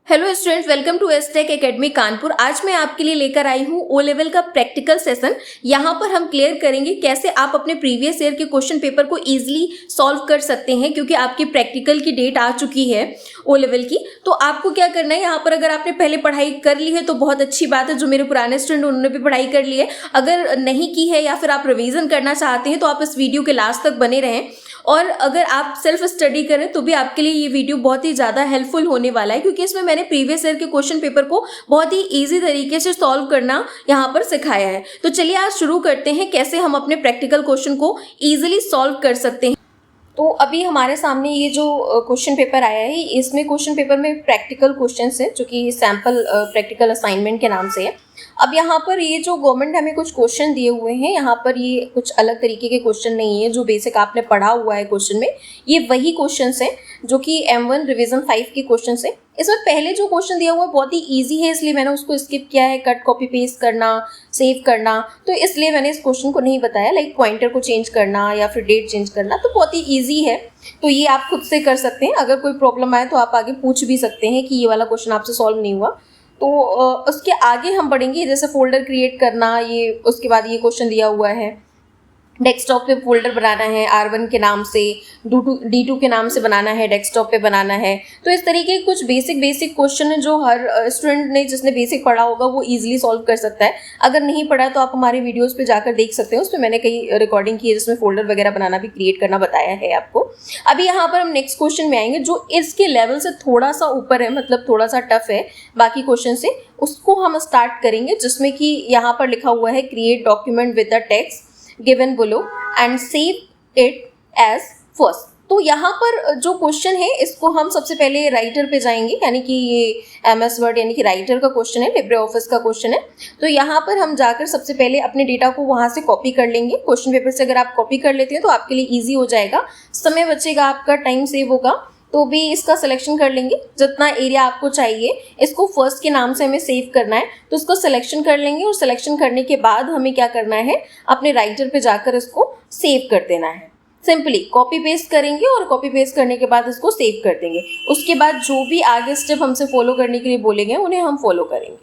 Hello students, welcome to एसटेक academy Kanpur. आज मैं आपके लिए लेकर आई हूँ ओ लेवल का प्रैक्टिकल सेशन। यहाँ पर हम क्लियर करेंगे कैसे आप अपने प्रीवियस ईयर के क्वेश्चन पेपर को इजीली सॉल्व कर सकते हैं, क्योंकि आपकी प्रैक्टिकल की डेट आ चुकी है ओ लेवल की। तो आपको क्या करना है, यहाँ पर अगर आपने पहले पढ़ाई कर ली है तो बहुत अच्छी बात है। जो मेरे पुराने स्टूडेंट उन्होंने भी पढ़ाई कर ली है, अगर नहीं की है या फिर आप रिवीजन करना चाहते हैं तो आप इस वीडियो के लास्ट तक बने रहें। और अगर आप सेल्फ स्टडी करें तो भी आपके लिए ये वीडियो बहुत ही ज़्यादा हेल्पफुल होने वाला है, क्योंकि इसमें मैंने प्रीवियस ईयर के क्वेश्चन पेपर को बहुत ही इजी तरीके से सॉल्व करना यहाँ पर सिखाया है। तो चलिए आज शुरू करते हैं कैसे हम अपने प्रैक्टिकल क्वेश्चन को इजीली सॉल्व कर सकते हैं। तो अभी हमारे सामने ये जो क्वेश्चन पेपर आया है, इसमें क्वेश्चन पेपर में प्रैक्टिकल क्वेश्चंस है जो कि सैम्पल प्रैक्टिकल असाइनमेंट के नाम से है। अब यहाँ पर ये जो गवर्नमेंट हमें कुछ क्वेश्चन दिए हुए हैं, यहाँ पर ये कुछ अलग तरीके के क्वेश्चन नहीं है। जो बेसिक आपने पढ़ा हुआ है क्वेश्चन में, ये वही क्वेश्चंस हैं जो कि M1 रिवीजन 5 के क्वेश्चंस हैं। इसमें पहले जो क्वेश्चन दिया हुआ है बहुत ही इजी है, इसलिए मैंने उसको स्किप किया है। कट कॉपी पेस्ट करना, सेव करना, तो इसलिए मैंने इस क्वेश्चन को नहीं बताया। लाइक पॉइंटर को चेंज करना या फिर डेट चेंज करना, तो बहुत ही ईजी है। तो ये आप खुद से कर सकते हैं। अगर कोई प्रॉब्लम आए तो आप आगे पूछ भी सकते हैं कि ये वाला क्वेश्चन आपसे सॉल्व नहीं हुआ। तो उसके आगे हम बढ़ेंगे, जैसे फोल्डर क्रिएट करना, ये उसके बाद ये क्वेश्चन दिया हुआ है। डेस्कटॉप पे फोल्डर बनाना है R1 के नाम से, D2 के नाम से बनाना है, डेस्कटॉप पे बनाना है। तो इस तरीके के कुछ बेसिक क्वेश्चन है जो हर स्टूडेंट ने जिसने बेसिक पढ़ा होगा वो इजीली सॉल्व कर सकता है। अगर नहीं पढ़ा तो आप हमारे वीडियोस पे जाकर देख सकते हैं, उस पर मैंने कई रिकॉर्डिंग की है जिसमें फोल्डर वगैरह बनाना भी क्रिएट करना बताया है आपको। अभी यहाँ पर हम नेक्स्ट क्वेश्चन में आएंगे जो इसके लेवल से थोड़ा सा ऊपर है, मतलब थोड़ा सा टफ है बाकी क्वेश्चन से। उसको हम स्टार्ट करेंगे, जिसमें कि यहाँ पर लिखा हुआ है create document with the text given below and save it as first। तो यहाँ पर जो क्वेश्चन है इसको हम सबसे पहले राइटर पे जाएंगे, यानी कि ये MS वर्ड यानी कि राइटर का क्वेश्चन है, लिब्रे ऑफिस का क्वेश्चन है। तो यहाँ पर हम जाकर सबसे पहले अपने डेटा को वहाँ से कॉपी कर लेंगे। क्वेश्चन पेपर से अगर आप कॉपी कर लेते हैं तो आपके लिए ईजी हो जाएगा, समय बचेगा, आपका टाइम सेव होगा। तो भी इसका सिलेक्शन कर लेंगे जितना एरिया आपको चाहिए। इसको फर्स्ट के नाम से हमें सेव करना है, तो इसको सिलेक्शन कर लेंगे। और सिलेक्शन करने के बाद हमें क्या करना है, अपने राइटर पे जाकर इसको सेव कर देना है। सिंपली कॉपी पेस्ट करेंगे और कॉपी पेस्ट करने के बाद इसको सेव कर देंगे। उसके बाद जो भी आगे स्टेप हमसे फॉलो करने के लिए बोलेंगे उन्हें हम फॉलो करेंगे।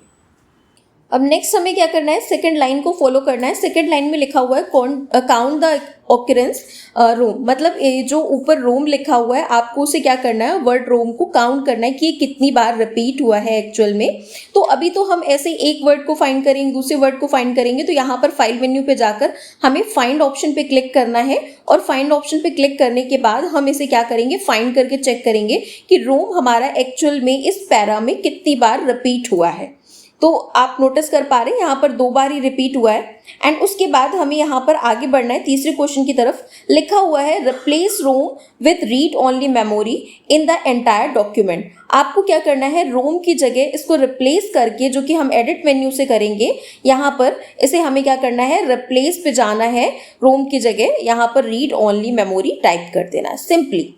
अब नेक्स्ट हमें क्या करना है, सेकंड लाइन को फॉलो करना है। सेकंड लाइन में लिखा हुआ है काउंट द ऑकरेंस रूम, मतलब जो ऊपर रूम लिखा हुआ है आपको उसे क्या करना है, वर्ड रूम को काउंट करना है कि ये कितनी बार रिपीट हुआ है एक्चुअल में। तो अभी तो हम ऐसे एक वर्ड को फाइंड करेंगे, दूसरे वर्ड को फाइंड करेंगे। तो यहाँ पर फाइल मेन्यू पे जाकर हमें फाइंड ऑप्शन पे क्लिक करना है, और फाइंड ऑप्शन पे क्लिक करने के बाद हम इसे क्या करेंगे, फाइंड करके चेक करेंगे कि रूम हमारा एक्चुअल में इस पैरा में कितनी बार रिपीट हुआ है। तो आप नोटिस कर पा रहे हैं यहाँ पर 2 बार ही रिपीट हुआ है। एंड उसके बाद हमें यहाँ पर आगे बढ़ना है तीसरे क्वेश्चन की तरफ। लिखा हुआ है replace ROM with read only memory in the entire document. आपको क्या करना है, रोम की जगह इसको रिप्लेस करके, जो कि हम एडिट मेन्यू से करेंगे, यहाँ पर इसे हमें क्या करना है, रिप्लेस पे जाना है। रोम की जगह यहाँ पर रीड ओनली मेमोरी टाइप कर देना है। सिंपली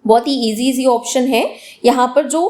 बहुत ही इजी ऑप्शन है। यहाँ पर जो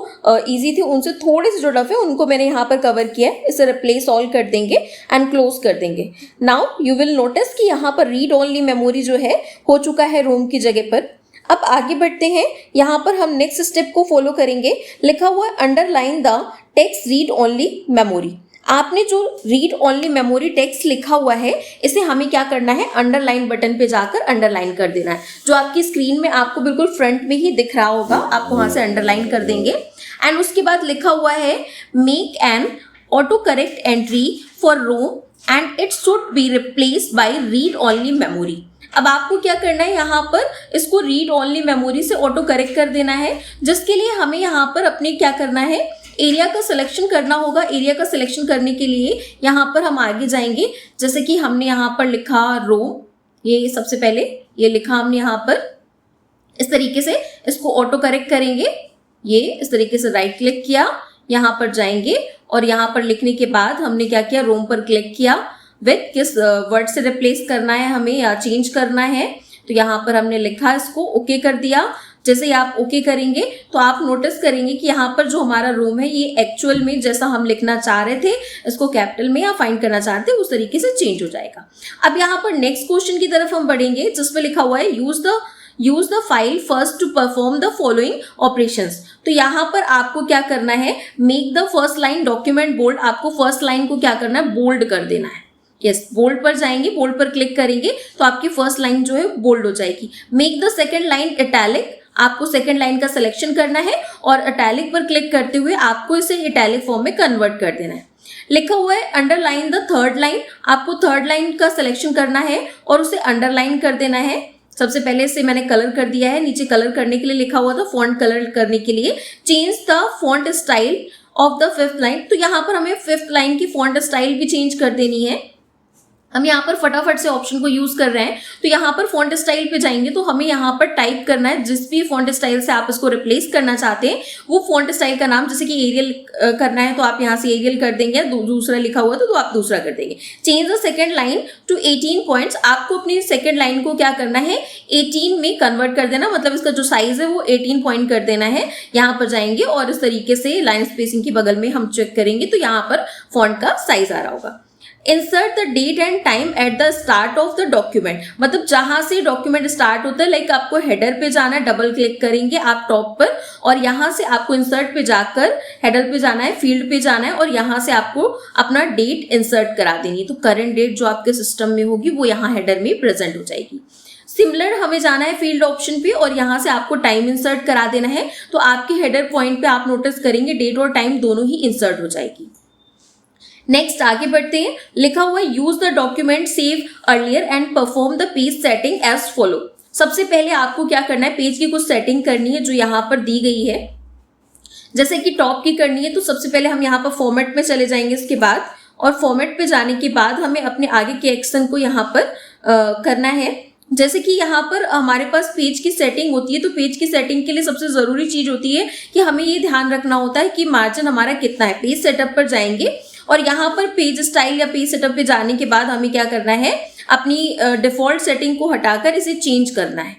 इजी थे उनसे थोड़े से जो टफ है उनको मैंने यहाँ पर कवर किया है। इसे रिप्लेस ऑल कर देंगे एंड क्लोज कर देंगे। नाउ यू विल नोटिस कि यहाँ पर रीड ओनली मेमोरी जो है हो चुका है रोम की जगह पर। अब आगे बढ़ते हैं, यहाँ पर हम नेक्स्ट स्टेप को फॉलो करेंगे। लिखा हुआ है underline the text read only memory. आपने जो रीड ओनली मेमोरी टेक्स्ट लिखा हुआ है इसे हमें क्या करना है, अंडरलाइन बटन पे जाकर अंडरलाइन कर देना है। जो आपकी स्क्रीन में आपको बिल्कुल फ्रंट में ही दिख रहा होगा, आप वहां से अंडरलाइन कर देंगे। एंड उसके बाद लिखा हुआ है make an autocorrect entry for ROM and it should be replaced by read only memory. अब आपको क्या करना है, यहाँ पर इसको रीड ओनली मेमोरी से ऑटो करेक्ट कर देना है, जिसके लिए हमें यहाँ पर अपने क्या करना है, एरिया का सिलेक्शन करना होगा। एरिया का सिलेक्शन करने के लिए यहाँ पर हम आगे जाएंगे। जैसे कि हमने यहाँ पर लिखा रोम, ये सबसे पहले ये लिखा हमने यहाँ पर, इस तरीके से इसको ऑटो करेक्ट करेंगे। ये इस तरीके से राइट क्लिक किया, यहाँ पर जाएंगे और यहाँ पर लिखने के बाद हमने क्या किया, रोम पर क्लिक किया। विथ किस वर्ड से रिप्लेस करना है हमें या चेंज करना है, तो यहाँ पर हमने लिखा, इसको ओके कर दिया। जैसे ही आप ओके करेंगे तो आप नोटिस करेंगे कि यहाँ पर जो हमारा रोम है ये एक्चुअल में जैसा हम लिखना चाह रहे थे, इसको कैपिटल में या फाइंड करना चाहते थे, उस तरीके से चेंज हो जाएगा। अब यहाँ पर नेक्स्ट क्वेश्चन की तरफ हम बढ़ेंगे, जिसमें लिखा हुआ है use the file first to perform the following operations. तो यहाँ पर आपको क्या करना है, make the first line document bold, आपको फर्स्ट लाइन को क्या करना है, बोल्ड कर देना है। यस, बोल्ड पर जाएंगे, बोल्ड पर क्लिक करेंगे तो आपकी फर्स्ट लाइन जो है बोल्ड हो जाएगी। Make the second line italic, आपको सेकेंड लाइन का सिलेक्शन करना है और इटैलिक पर क्लिक करते हुए आपको इसे इटैलिक फॉर्म में कन्वर्ट कर देना है। लिखा हुआ है अंडरलाइन द थर्ड लाइन, आपको थर्ड लाइन का सिलेक्शन करना है और उसे अंडरलाइन कर देना है। सबसे पहले इसे मैंने कलर कर दिया है, नीचे कलर करने के लिए लिखा हुआ था फॉन्ट कलर करने के लिए change the font style of the fifth line. तो यहाँ पर हमें फिफ्थ लाइन की फॉन्ट स्टाइल भी चेंज कर देनी है। हम यहाँ पर फटाफट से ऑप्शन को यूज कर रहे हैं, तो यहाँ पर फॉन्ट स्टाइल पे जाएंगे तो हमें यहाँ पर टाइप करना है जिस भी फॉन्ट स्टाइल से आप इसको रिप्लेस करना चाहते हैं वो फॉन्ट स्टाइल का नाम, जैसे कि एरियल करना है तो आप यहाँ से एरियल कर देंगे, दूसरा लिखा हुआ तो आप दूसरा कर देंगे। Change the second line to 18 points, आपको अपनी सेकंड लाइन को क्या करना है, 18 में कन्वर्ट कर देना, मतलब इसका जो साइज है वो 18 पॉइंट कर देना है। यहाँ पर जाएंगे और इस तरीके से लाइन स्पेसिंग के बगल में हम चेक करेंगे तो यहाँ पर फॉन्ट का साइज आ रहा होगा। Insert the date and time at the start of the document, मतलब जहां से डॉक्यूमेंट स्टार्ट होता है, लाइक आपको हेडर पे जाना है, डबल क्लिक करेंगे आप टॉप पर और यहां से आपको इंसर्ट पे जाकर हेडर पे जाना है, फील्ड पे जाना है और यहां से आपको अपना डेट इंसर्ट करा देनी है। तो करंट डेट जो आपके सिस्टम में होगी वो यहाँ हेडर में प्रेजेंट हो जाएगी। सिमिलर हमें जाना है फील्ड ऑप्शन पे और यहाँ से आपको टाइम इंसर्ट करा देना है, तो आपके हेडर पॉइंट पे आप नोटिस करेंगे डेट और टाइम दोनों ही इंसर्ट हो जाएगी। नेक्स्ट आगे बढ़ते हैं, लिखा हुआ है use the document save earlier and perform the page setting as follow. सबसे पहले आपको क्या करना है, पेज की कुछ सेटिंग करनी है जो यहाँ पर दी गई है। जैसे कि टॉप की करनी है तो सबसे पहले हम यहाँ पर फॉर्मेट में चले जाएंगे इसके बाद, और फॉर्मेट पे जाने के बाद हमें अपने आगे के एक्शन को यहाँ पर करना है। जैसे कि यहाँ पर हमारे पास पेज की सेटिंग होती है, तो पेज की सेटिंग के लिए सबसे ज़रूरी चीज़ होती है कि हमें ये ध्यान रखना होता है कि मार्जिन हमारा कितना है। पेज सेटअप पर जाएंगे और यहाँ पर पेज स्टाइल या पेज सेटअप पे जाने के बाद हमें क्या करना है, अपनी डिफ़ॉल्ट सेटिंग को हटाकर इसे चेंज करना है।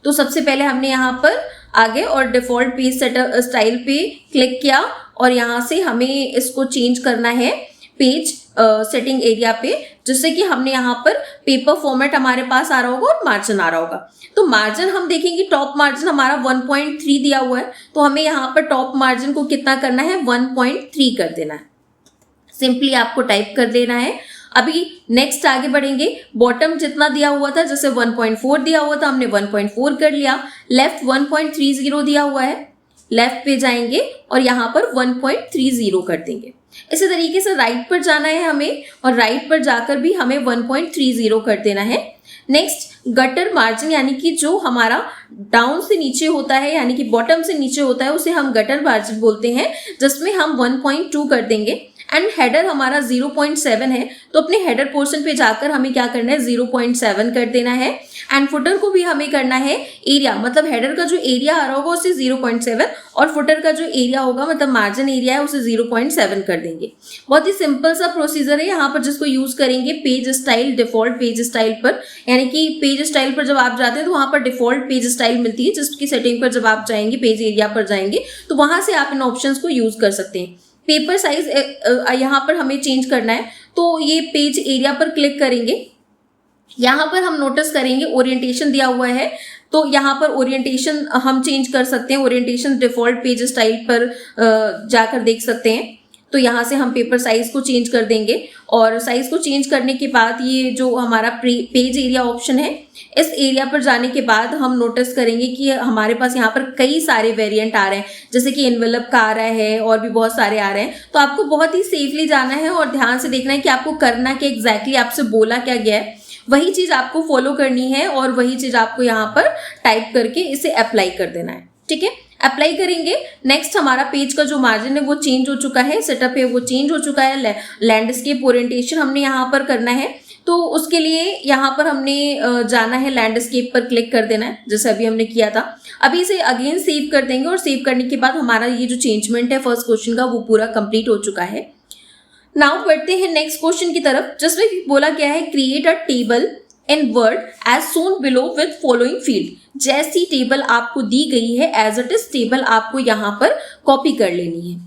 तो सबसे पहले हमने यहाँ पर आगे और डिफ़ॉल्ट पेज सेटअप स्टाइल पे क्लिक किया और यहाँ से हमें इसको चेंज करना है पेज सेटिंग एरिया पे, जिससे कि हमने यहाँ पर पेपर फॉर्मेट हमारे पास आ रहा होगा और मार्जिन आ रहा होगा। तो मार्जिन हम देखेंगे, टॉप मार्जिन हमारा 1.3 दिया हुआ है, तो हमें यहाँ पर टॉप मार्जिन को कितना करना है, 1.3 कर देना है। सिंपली आपको टाइप कर देना है। अभी नेक्स्ट आगे बढ़ेंगे, बॉटम जितना दिया हुआ था, जैसे 1.4 दिया हुआ था हमने 1.4 कर लिया। लेफ्ट 1.30 दिया हुआ है, लेफ्ट पे जाएंगे और यहाँ पर 1.30 कर देंगे। इसी तरीके से राइट पर जाना है हमें और राइट पर जाकर भी हमें 1.30 कर देना है। नेक्स्ट गटर मार्जिन, यानी कि जो हमारा डाउन से नीचे होता है, यानी कि बॉटम से नीचे होता है, उसे हम गटर मार्जिन बोलते हैं, जिसमें हम 1.2 कर देंगे। एंड हेडर हमारा 0.7 है, तो अपने हेडर पोर्शन पे जाकर हमें क्या करना है, 0.7 कर देना है। एंड फुटर को भी हमें करना है एरिया, मतलब हेडर का जो एरिया आ रहा होगा उसे 0.7 और फुटर का जो एरिया होगा, मतलब मार्जिन एरिया है, उसे 0.7 कर देंगे। बहुत ही सिंपल सा प्रोसीजर है यहाँ पर, जिसको यूज करेंगे page style, default page style पर। यानी कि पेज स्टाइल पर जब आप जाते हैं तो वहाँ पर डिफॉल्ट पेज स्टाइल मिलती है, जिसकी सेटिंग पर जब आप जाएंगे, पेज एरिया पर जाएंगे तो वहाँ से आप इन ऑप्शंस को यूज कर सकते हैं। पेपर साइज यहाँ पर हमें चेंज करना है, तो ये पेज एरिया पर क्लिक करेंगे। यहाँ पर हम नोटिस करेंगे ओरिएंटेशन दिया हुआ है, तो यहाँ पर ओरिएंटेशन हम चेंज कर सकते हैं। ओरिएंटेशन डिफॉल्ट पेज स्टाइल पर जाकर देख सकते हैं। तो यहाँ से हम पेपर साइज को चेंज कर देंगे और साइज को चेंज करने के बाद ये जो हमारा पेज एरिया ऑप्शन है, इस एरिया पर जाने के बाद हम नोटिस करेंगे कि हमारे पास यहाँ पर कई सारे वेरिएंट आ रहे हैं, जैसे कि एनवेलप का आ रहा है और भी बहुत सारे आ रहे हैं। तो आपको बहुत ही सेफली जाना है और ध्यान से देखना है कि आपको करना क्या, एग्जैक्टली आपसे बोला क्या गया है, वही चीज़ आपको फॉलो करनी है और वही चीज़ आपको यहाँ पर टाइप करके इसे अप्लाई कर देना है। ठीक है, अप्लाई करेंगे। नेक्स्ट हमारा पेज का जो मार्जिन है वो चेंज हो चुका है, सेटअप है वो चेंज हो चुका है। लैंडस्केप ओरिएंटेशन हमने यहाँ पर करना है, तो उसके लिए यहाँ पर हमने जाना है, लैंडस्केप पर क्लिक कर देना है, जैसे अभी हमने किया था। अभी इसे अगेन सेव कर देंगे और सेव करने के बाद हमारा ये जो चेंजमेंट है फर्स्ट क्वेश्चन का वो पूरा कंप्लीट हो चुका है। नाउ बढ़ते हैं नेक्स्ट क्वेश्चन की तरफ, जिसमें बोला क्या है, create a table in Word as shown below with following field. जैसी टेबल आपको दी गई है एज इट इज टेबल आपको यहाँ पर कॉपी कर लेनी है।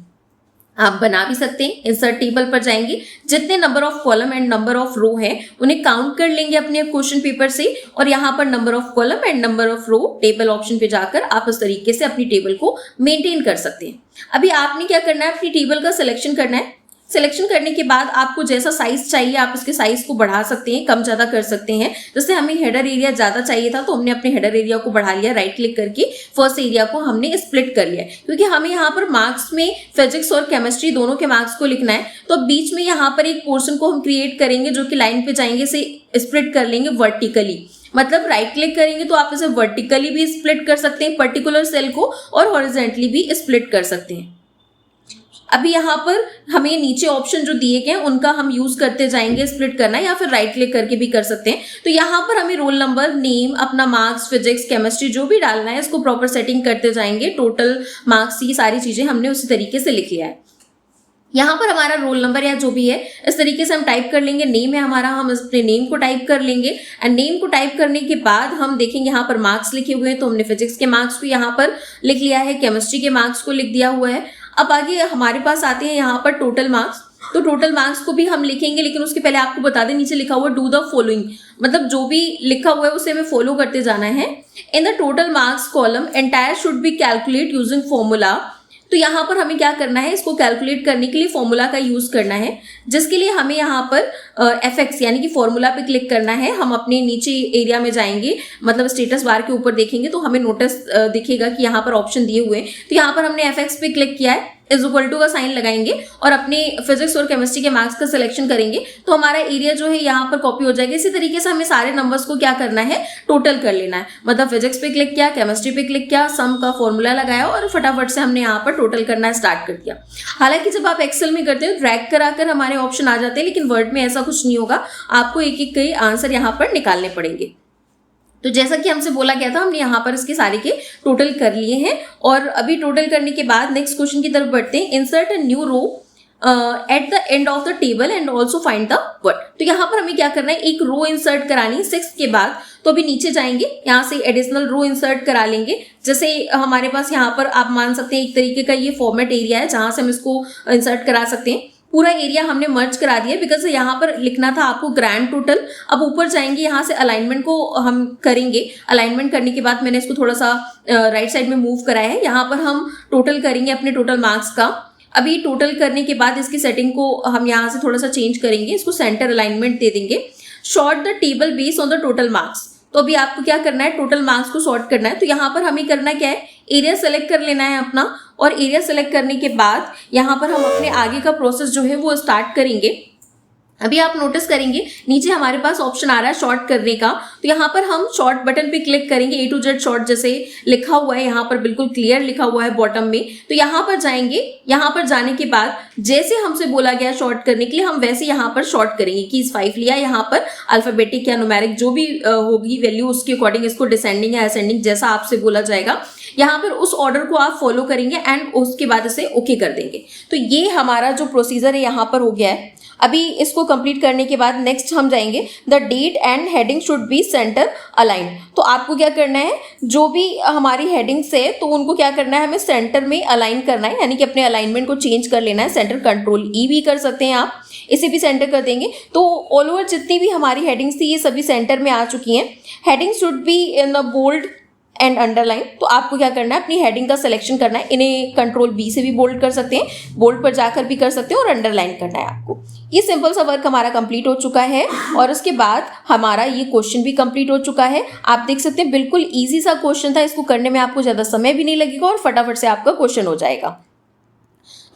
आप बना भी सकते हैं। इंसर्ट टेबल पर जाएंगे, जितने number of column and number of row है उन्हें काउंट कर लेंगे अपने क्वेश्चन पेपर से, और यहाँ पर number of column and number of row table option पे जाकर आप इस तरीके से अपनी टेबल को मेंटेन कर सकते हैं। अभी आपने क्या करना है, अपनी टेबल का सिलेक्शन करना है। सिलेक्शन करने के बाद आपको जैसा साइज चाहिए आप उसके साइज को बढ़ा सकते हैं, कम ज्यादा कर सकते हैं। जैसे हमें हेडर एरिया ज्यादा चाहिए था तो हमने अपने हेडर एरिया को बढ़ा लिया, राइट क्लिक करके फर्स्ट एरिया को हमने स्प्लिट कर लिया, क्योंकि हमें यहाँ पर मार्क्स में फिजिक्स और केमिस्ट्री दोनों के मार्क्स को लिखना है। तो बीच में यहाँ पर एक पोर्शन को हम क्रिएट करेंगे जो कि लाइन पे जाएंगे से स्प्लिट कर लेंगे वर्टिकली। मतलब राइट क्लिक करेंगे तो आप इसे वर्टिकली भी स्प्लिट कर सकते हैं पर्टिकुलर सेल को, और हॉरिजॉन्टली भी स्प्लिट कर सकते हैं। अभी यहाँ पर हमें नीचे ऑप्शन जो दिए गए हैं उनका हम यूज करते जाएंगे, स्प्लिट करना है या फिर राइट क्लिक करके भी कर सकते हैं। तो यहाँ पर हमें रोल नंबर, नेम, अपना मार्क्स, फिजिक्स, केमिस्ट्री जो भी डालना है इसको प्रॉपर सेटिंग करते जाएंगे। टोटल मार्क्स, ये सारी चीजें हमने उसी तरीके से लिख लिया है। यहाँ पर हमारा रोल नंबर या जो भी है इस तरीके से हम टाइप कर लेंगे। नेम है हमारा, हम अपने नेम को टाइप कर लेंगे, एंड नेम को टाइप करने के बाद हम देखेंगे यहाँ पर मार्क्स लिखे हुए हैं, तो हमने फिजिक्स के मार्क्स को यहाँ पर लिख लिया है, केमिस्ट्री के मार्क्स को लिख दिया हुआ है। अब आगे हमारे पास आते हैं यहाँ पर टोटल मार्क्स। तो टोटल मार्क्स को भी हम लिखेंगे, लेकिन उसके पहले आपको बता दें नीचे लिखा हुआ डू द फॉलोइंग, मतलब जो भी लिखा हुआ है उसे हमें फॉलो करते जाना है। In the total marks column entire should be calculate using formula. तो यहाँ पर हमें क्या करना है, इसको कैलकुलेट करने के लिए फॉर्मूला का यूज करना है, जिसके लिए हमें यहाँ पर एफएक्स यानी कि फॉर्मूला पे क्लिक करना है। हम अपने नीचे एरिया में जाएंगे, मतलब स्टेटस बार के ऊपर देखेंगे तो हमें नोटिस दिखेगा कि यहाँ पर ऑप्शन दिए हुए हैं। तो यहाँ पर हमने एफएक्स पे क्लिक किया है, इज इक्वल टू का साइन लगाएंगे और अपने फिजिक्स और केमिस्ट्री के मार्क्स का सिलेक्शन करेंगे, तो हमारा एरिया जो है यहाँ पर कॉपी हो जाएगा। इसी तरीके से हमें सारे नंबर्स को क्या करना है, टोटल कर लेना है। मतलब फिजिक्स पे क्लिक किया, केमिस्ट्री पे क्लिक किया, सम का फॉर्मूला लगाया और फटाफट से हमने यहाँ पर टोटल करना स्टार्ट कर दिया। हालांकि जब आप एक्सेल में करते हो ड्रैग कराकर हमारे ऑप्शन आ जाते हैं, लेकिन वर्ड में ऐसा कुछ नहीं होगा, आपको एक एक के आंसर यहाँ पर निकालने पड़ेंगे। तो जैसा कि हमसे बोला गया था हमने यहाँ पर इसके सारे के टोटल कर लिए हैं। और अभी टोटल करने के बाद नेक्स्ट क्वेश्चन की तरफ बढ़ते हैं। Insert a new row at the end of the table and also find the word. तो यहाँ पर हमें क्या करना है, एक रो इंसर्ट करानी है 6 के बाद। तो अभी नीचे जाएंगे, यहाँ से एडिशनल रो इंसर्ट करा लेंगे। जैसे हमारे पास यहाँ पर आप मान सकते हैं एक तरीके का ये फॉर्मेट एरिया है जहाँ से हम इसको इंसर्ट करा सकते हैं। पूरा एरिया हमने मर्ज करा दिया बिकॉज यहाँ पर लिखना था आपको ग्रैंड टोटल। अब ऊपर जाएंगे, यहाँ से अलाइनमेंट को हम करेंगे। अलाइनमेंट करने के बाद मैंने इसको थोड़ा सा राइट साइड में मूव कराया है। यहाँ पर हम टोटल करेंगे अपने टोटल मार्क्स का। अभी टोटल करने के बाद इसकी सेटिंग को हम यहाँ से थोड़ा सा चेंज करेंगे, इसको सेंटर अलाइनमेंट दे देंगे। Short the table based on the total marks. तो अभी आपको क्या करना है, टोटल मार्क्स को सॉर्ट करना है। तो यहाँ पर हमें करना क्या है, एरिया सेलेक्ट कर लेना है अपना, और एरिया सेलेक्ट करने के बाद यहाँ पर हम अपने आगे का प्रोसेस जो है वो स्टार्ट करेंगे। अभी आप नोटिस करेंगे नीचे हमारे पास ऑप्शन आ रहा है शॉर्ट करने का। तो यहाँ पर हम शॉर्ट बटन पे क्लिक करेंगे, A to Z शॉर्ट जैसे लिखा हुआ है यहाँ पर बिल्कुल क्लियर लिखा हुआ है बॉटम में। तो यहाँ पर जाएंगे, यहाँ पर जाने के बाद जैसे हमसे बोला गया शॉर्ट करने के लिए हम वैसे यहाँ पर शॉर्ट करेंगे। कीज 5 लिया, यहाँ पर अल्फाबेटिक या न्यूमेरिक जो भी होगी वैल्यू उसके अकॉर्डिंग इसको डिसेंडिंग या असेंडिंग जैसा आपसे बोला जाएगा, यहाँ पर उस ऑर्डर को आप फॉलो करेंगे एंड उसके बाद इसे ओके कर देंगे। तो ये हमारा जो प्रोसीजर है यहाँ पर हो गया है। अभी इसको कंप्लीट करने के बाद नेक्स्ट हम जाएंगे, the date and heading should be centre align. तो आपको क्या करना है, जो भी हमारी हेडिंग्स है तो उनको क्या करना है, हमें सेंटर में अलाइन करना है, यानी कि अपने अलाइनमेंट को चेंज कर लेना है। सेंटर कंट्रोल ई भी कर सकते हैं आप, इसे भी सेंटर कर देंगे। तो ऑल ओवर जितनी भी हमारी हेडिंग्स थी ये सभी सेंटर में आ चुकी हैं। Heading should be in the bold and underline. तो आपको क्या करना है, अपनी हेडिंग का सिलेक्शन करना है। इन्हें कंट्रोल बी से भी बोल्ड कर सकते हैं, बोल्ड पर जाकर भी कर सकते हैं, और अंडरलाइन करना है आपको। ये सिंपल सा वर्क हमारा कंप्लीट हो चुका है, और उसके बाद हमारा ये क्वेश्चन भी कंप्लीट हो चुका है। आप देख सकते हैं बिल्कुल इजी सा क्वेश्चन था, इसको करने में आपको ज़्यादा समय भी नहीं लगेगा और फटाफट से आपका क्वेश्चन हो जाएगा।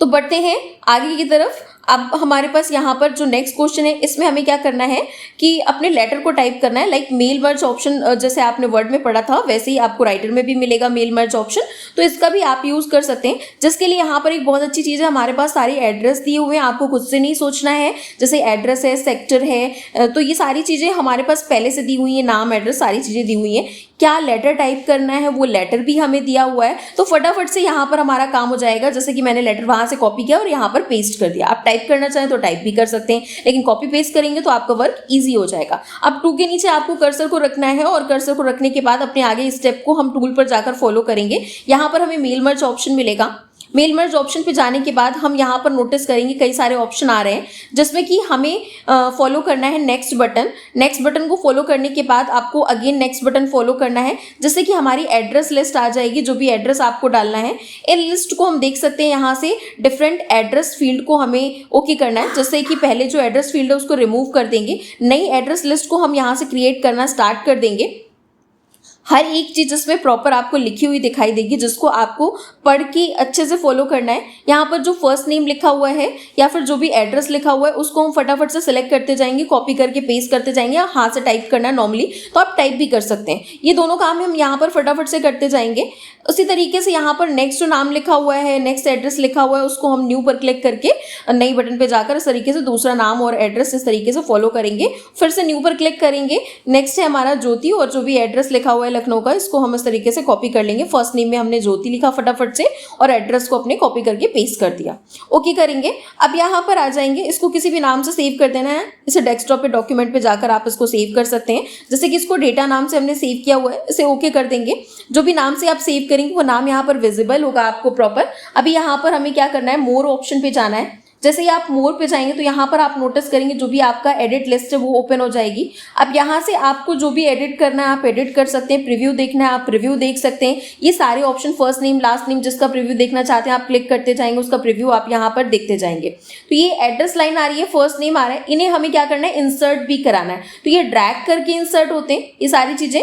तो बढ़ते हैं आगे की तरफ। अब हमारे पास यहाँ पर जो नेक्स्ट क्वेश्चन है इसमें हमें क्या करना है कि अपने लेटर को टाइप करना है। लाइक मेल मर्ज ऑप्शन जैसे आपने वर्ड में पढ़ा था वैसे ही आपको राइटर में भी मिलेगा मेल मर्ज ऑप्शन। तो इसका भी आप यूज़ कर सकते हैं, जिसके लिए यहाँ पर एक बहुत अच्छी चीज़ है, हमारे पास सारे एड्रेस दिए हुए हैं, आपको खुद से नहीं सोचना है। जैसे एड्रेस है, सेक्टर है, तो ये सारी चीज़ें हमारे पास पहले से दी हुई है, नाम एड्रेस सारी चीज़ें दी हुई हैं। क्या लेटर टाइप करना है वो लेटर भी हमें दिया हुआ है। तो फटाफट से यहाँ पर हमारा काम हो जाएगा। जैसे कि मैंने लेटर वहाँ से कॉपी किया और यहाँ पर पेस्ट कर दिया। आप टाइप करना चाहें तो टाइप भी कर सकते हैं, लेकिन कॉपी पेस्ट करेंगे तो आपका वर्क इजी हो जाएगा। अब टू के नीचे आपको कर्सर को रखना है, और कर्सर को रखने के बाद अपने आगे स्टेप को हम टूल पर जाकर फॉलो करेंगे। यहाँ पर हमें मेल मर्ज ऑप्शन मिलेगा। मेल मर्ज ऑप्शन पे जाने के बाद हम यहाँ पर नोटिस करेंगे कई सारे ऑप्शन आ रहे हैं, जिसमें कि हमें फॉलो करना है नेक्स्ट बटन। नेक्स्ट बटन को फॉलो करने के बाद आपको अगेन नेक्स्ट बटन फॉलो करना है, जिससे कि हमारी एड्रेस लिस्ट आ जाएगी, जो भी एड्रेस आपको डालना है। इन लिस्ट को हम देख सकते हैं, यहाँ से डिफरेंट एड्रेस फील्ड को हमें ओके करना है, जिससे कि पहले जो एड्रेस फील्ड है उसको रिमूव कर देंगे, नई एड्रेस लिस्ट को हम यहाँ से क्रिएट करना स्टार्ट कर देंगे। हर एक चीज इसमें प्रॉपर आपको लिखी हुई दिखाई देगी, जिसको आपको पढ़ के अच्छे से फॉलो करना है। यहाँ पर जो फर्स्ट नेम लिखा हुआ है या फिर जो भी एड्रेस लिखा हुआ है उसको हम फटाफट से सिलेक्ट करते जाएंगे, कॉपी करके पेस्ट करते जाएंगे, या हाथ से टाइप करना है नॉर्मली तो आप टाइप भी कर सकते हैं। ये दोनों काम हम यहाँ पर फटाफट से करते जाएंगे। उसी तरीके से यहाँ पर नेक्स्ट जो नाम लिखा हुआ है, नेक्स्ट एड्रेस लिखा हुआ है, उसको हम न्यू पर क्लिक करके नई बटन पे जाकर इस तरीके से दूसरा नाम और एड्रेस इस तरीके से फॉलो करेंगे। फिर से न्यू पर क्लिक करेंगे। नेक्स्ट है हमारा ज्योति, और जो भी एड्रेस लिखा हुआ है लखनऊ का, इसको हम इस तरीके से कॉपी कर लेंगे। फर्स्ट नेम में हमने ज्योति लिखा फटाफट से और एड्रेस को अपने कॉपी करके पेस्ट कर दिया, ओके करेंगे। अब यहाँ पर आ जाएंगे, इसको किसी भी नाम से सेव कर देना है। इसे डेस्कटॉप पे डॉक्यूमेंट पे जाकर आप इसको सेव कर सकते हैं, जैसे कि इसको डेटा नाम से हमने सेव किया हुआ है, इसे ओके कर देंगे। जो भी नाम से आप सेव करेंगे वो नाम यहाँ पर विजिबल होगा आपको प्रॉपर। अभी यहाँ पर हमें क्या करना है, मोर ऑप्शन पे जाना है। जैसे ही आप मोर पे जाएंगे तो यहाँ पर आप नोटिस करेंगे जो भी आपका एडिट लिस्ट है वो ओपन हो जाएगी। अब यहाँ से आपको जो भी एडिट करना है आप एडिट कर सकते हैं, प्रीव्यू देखना है आप प्रीव्यू देख सकते हैं। ये सारे option first name last name जिसका प्रीव्यू देखना चाहते हैं आप क्लिक करते जाएंगे, उसका प्रीव्यू आप यहाँ पर देखते जाएंगे। तो ये एड्रेस लाइन आ रही है, फर्स्ट नेम आ रहा है, इन्हें हमें क्या करना है, इंसर्ट भी कराना है। तो ये ड्रैग करके इंसर्ट होते हैं ये सारी चीजें।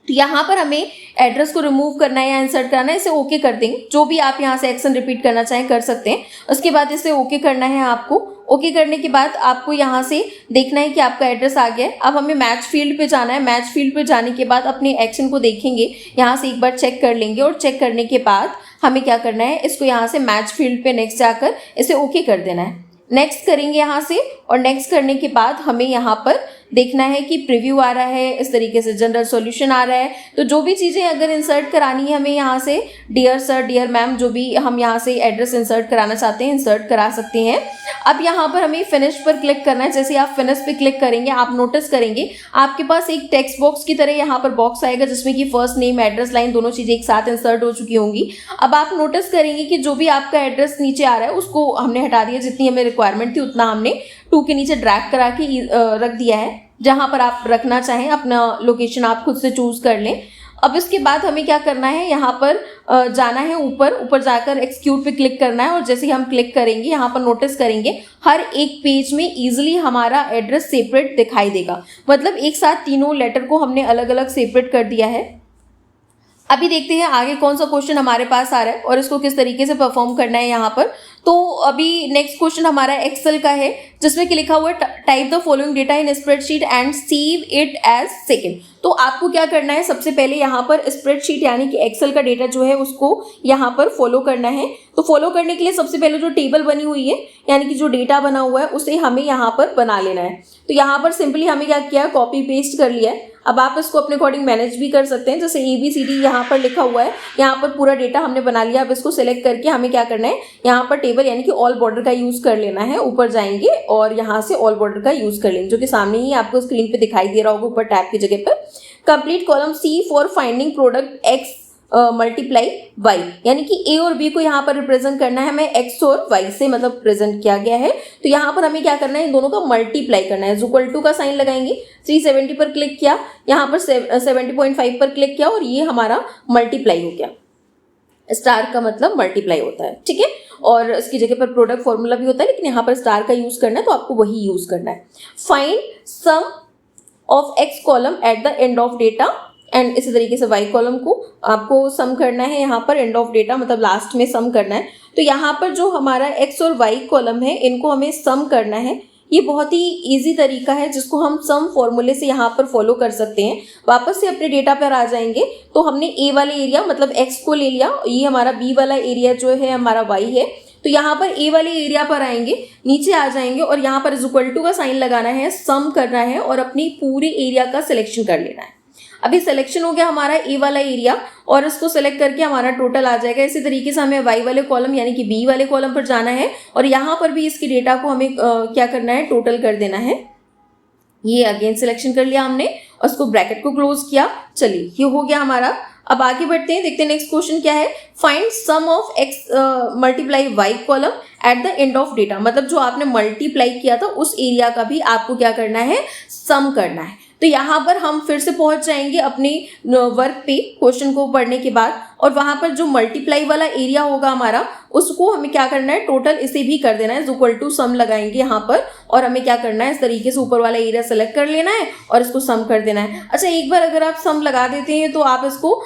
तो यहाँ पर हमें एड्रेस को रिमूव करना है या इंसर्ट करना है, इसे ओके कर देंगे। जो भी आप यहाँ से एक्शन रिपीट करना चाहें कर सकते हैं। उसके बाद इसे ओके करना है आपको। ओके करने के बाद आपको यहाँ से देखना है कि आपका एड्रेस आ गया है। अब हमें मैच फील्ड पे जाना है। मैच फील्ड पे जाने के बाद अपने एक्शन को देखेंगे, यहाँ से एक बार चेक कर लेंगे, और चेक करने के बाद हमें क्या करना है, इसको यहाँ से मैच फील्ड पे नेक्स्ट जाकर इसे ओके कर देना है। नेक्स्ट करेंगे यहाँ से, और नेक्स्ट करने के बाद हमें यहाँ पर देखना है कि प्रीव्यू आ रहा है, इस तरीके से जनरल सॉल्यूशन आ रहा है। तो जो भी चीज़ें अगर इंसर्ट करानी है हमें यहाँ से, डियर सर डियर मैम, जो भी हम यहाँ से एड्रेस इंसर्ट कराना चाहते हैं इंसर्ट करा सकते हैं। अब यहाँ पर हमें फिनिश पर क्लिक करना है। जैसे आप फिनिश पे क्लिक करेंगे आप नोटिस करेंगे आपके पास एक टेक्स्ट बॉक्स की तरह यहाँ पर बॉक्स आएगा, जिसमें कि फर्स्ट नेम एड्रेस लाइन दोनों चीज़ें एक साथ इंसर्ट हो चुकी होंगी। अब आप नोटिस करेंगे कि जो भी आपका एड्रेस नीचे आ रहा है उसको हमने हटा दिया, जितनी हमें रिक्वायरमेंट थी उतना हमने 2 के नीचे ड्रैग करा के रख दिया है। जहाँ पर आप रखना चाहें अपना लोकेशन आप खुद से चूज कर लें। अब इसके बाद हमें क्या करना है, यहाँ पर जाना है ऊपर जाकर एक्सिक्यूट पे क्लिक करना है। और जैसे ही हम क्लिक करेंगे यहाँ पर नोटिस करेंगे हर एक पेज में इजीली हमारा एड्रेस सेपरेट दिखाई देगा, मतलब एक साथ तीनों लेटर को हमने अलग अलग सेपरेट कर दिया है। अभी देखते हैं आगे कौन सा क्वेश्चन हमारे पास आ रहा है और इसको किस तरीके से परफॉर्म करना है यहाँ पर। तो अभी नेक्स्ट क्वेश्चन हमारा एक्सेल का है, जिसमें कि लिखा हुआ है type the following data in spreadsheet and save it as second. तो आपको क्या करना है, सबसे पहले यहाँ पर स्प्रेडशीट यानी कि एक्सेल का डेटा जो है उसको यहाँ पर फॉलो करना है। तो फॉलो करने के लिए सबसे पहले जो टेबल बनी हुई है यानी कि जो डेटा बना हुआ है उसे हमें यहाँ पर बना लेना है। तो यहाँ पर सिंपली हमें क्या किया, कॉपी पेस्ट कर लिया है। अब आप इसको अपने अकॉर्डिंग मैनेज भी कर सकते हैं, जैसे ABCD यहाँ पर लिखा हुआ है, यहाँ पर पूरा डेटा हमने बना लिया। अब इसको सिलेक्ट करके हमें क्या करना है, यहाँ पर टेबल यानी कि ऑल बॉर्डर का यूज कर लेना है। ऊपर जाएंगे और यहाँ से ऑल बॉर्डर का यूज कर लेंगे, जो कि सामने ही आपको स्क्रीन पे दिखाई दे रहा होगा ऊपर टैब की जगह पर। Complete column C for finding product X multiply Y, यानी कि A और B को यहाँ पर रिप्रेजेंट करना है हमें X और Y से, मतलब प्रेजेंट किया गया है। तो यहाँ पर हमें क्या करना है, इन दोनों का मल्टीप्लाई करना है। इक्वल टू का साइन लगाएंगे, 370 पर क्लिक किया, यहाँ पर 70.5 पर क्लिक किया और ये हमारा मल्टीप्लाई हो गया। स्टार का मतलब मल्टीप्लाई होता है, ठीक है। और इसकी जगह पर प्रोडक्ट फॉर्मूला भी होता है, लेकिन यहाँ पर स्टार का यूज करना है तो आपको वही यूज करना है। Find sum of X column at the end of data एंड इसी तरीके से Y कॉलम को आपको सम करना है। यहाँ पर एंड ऑफ डेटा मतलब लास्ट में सम करना है। तो यहाँ पर जो हमारा X और Y कॉलम है इनको हमें सम करना है। ये बहुत ही इजी तरीका है जिसको हम सम फॉर्मूले से यहाँ पर फॉलो कर सकते हैं। वापस से अपने डेटा पर आ जाएंगे तो हमने A वाले एरिया मतलब X को ले लिया, ये हमारा B वाला एरिया जो है हमारा Y है। तो यहाँ पर A वाले एरिया पर आएंगे, नीचे आ जाएंगे और यहाँ पर इक्वल टू का साइन लगाना है, सम करना है और अपनी पूरे एरिया का सिलेक्शन कर लेना है। अभी सिलेक्शन हो गया हमारा A वाला एरिया और इसको सिलेक्ट करके हमारा टोटल आ जाएगा। इसी तरीके से हमें Y वाले कॉलम यानी कि B वाले कॉलम पर जाना है और यहाँ पर भी इसकी डेटा को हमें क्या करना है, टोटल कर देना है। ये अगेन सिलेक्शन कर लिया हमने और उसको ब्रैकेट को क्लोज किया। चलिए ये हो गया हमारा अब आगे बढ़ते हैं, देखते हैं नेक्स्ट क्वेश्चन क्या है। Find sum of x multiply y column at the end of data, मतलब जो आपने मल्टीप्लाई किया था उस एरिया का भी आपको क्या करना है, सम करना है। तो यहाँ पर हम फिर से पहुंच जाएंगे अपने वर्क पे क्वेश्चन को पढ़ने के बाद, और वहां पर जो मल्टीप्लाई वाला एरिया होगा हमारा, उसको हमें क्या करना है, टोटल इसे भी कर देना है, इक्वल टू सम लगाएंगे यहाँ पर, और हमें क्या करना है, इस तरीके से ऊपर वाला एरिया सेलेक्ट कर लेना है और इसको सम कर देना है। अच्छा, एक बार अगर आप सम लगा देते हैं तो आप इसको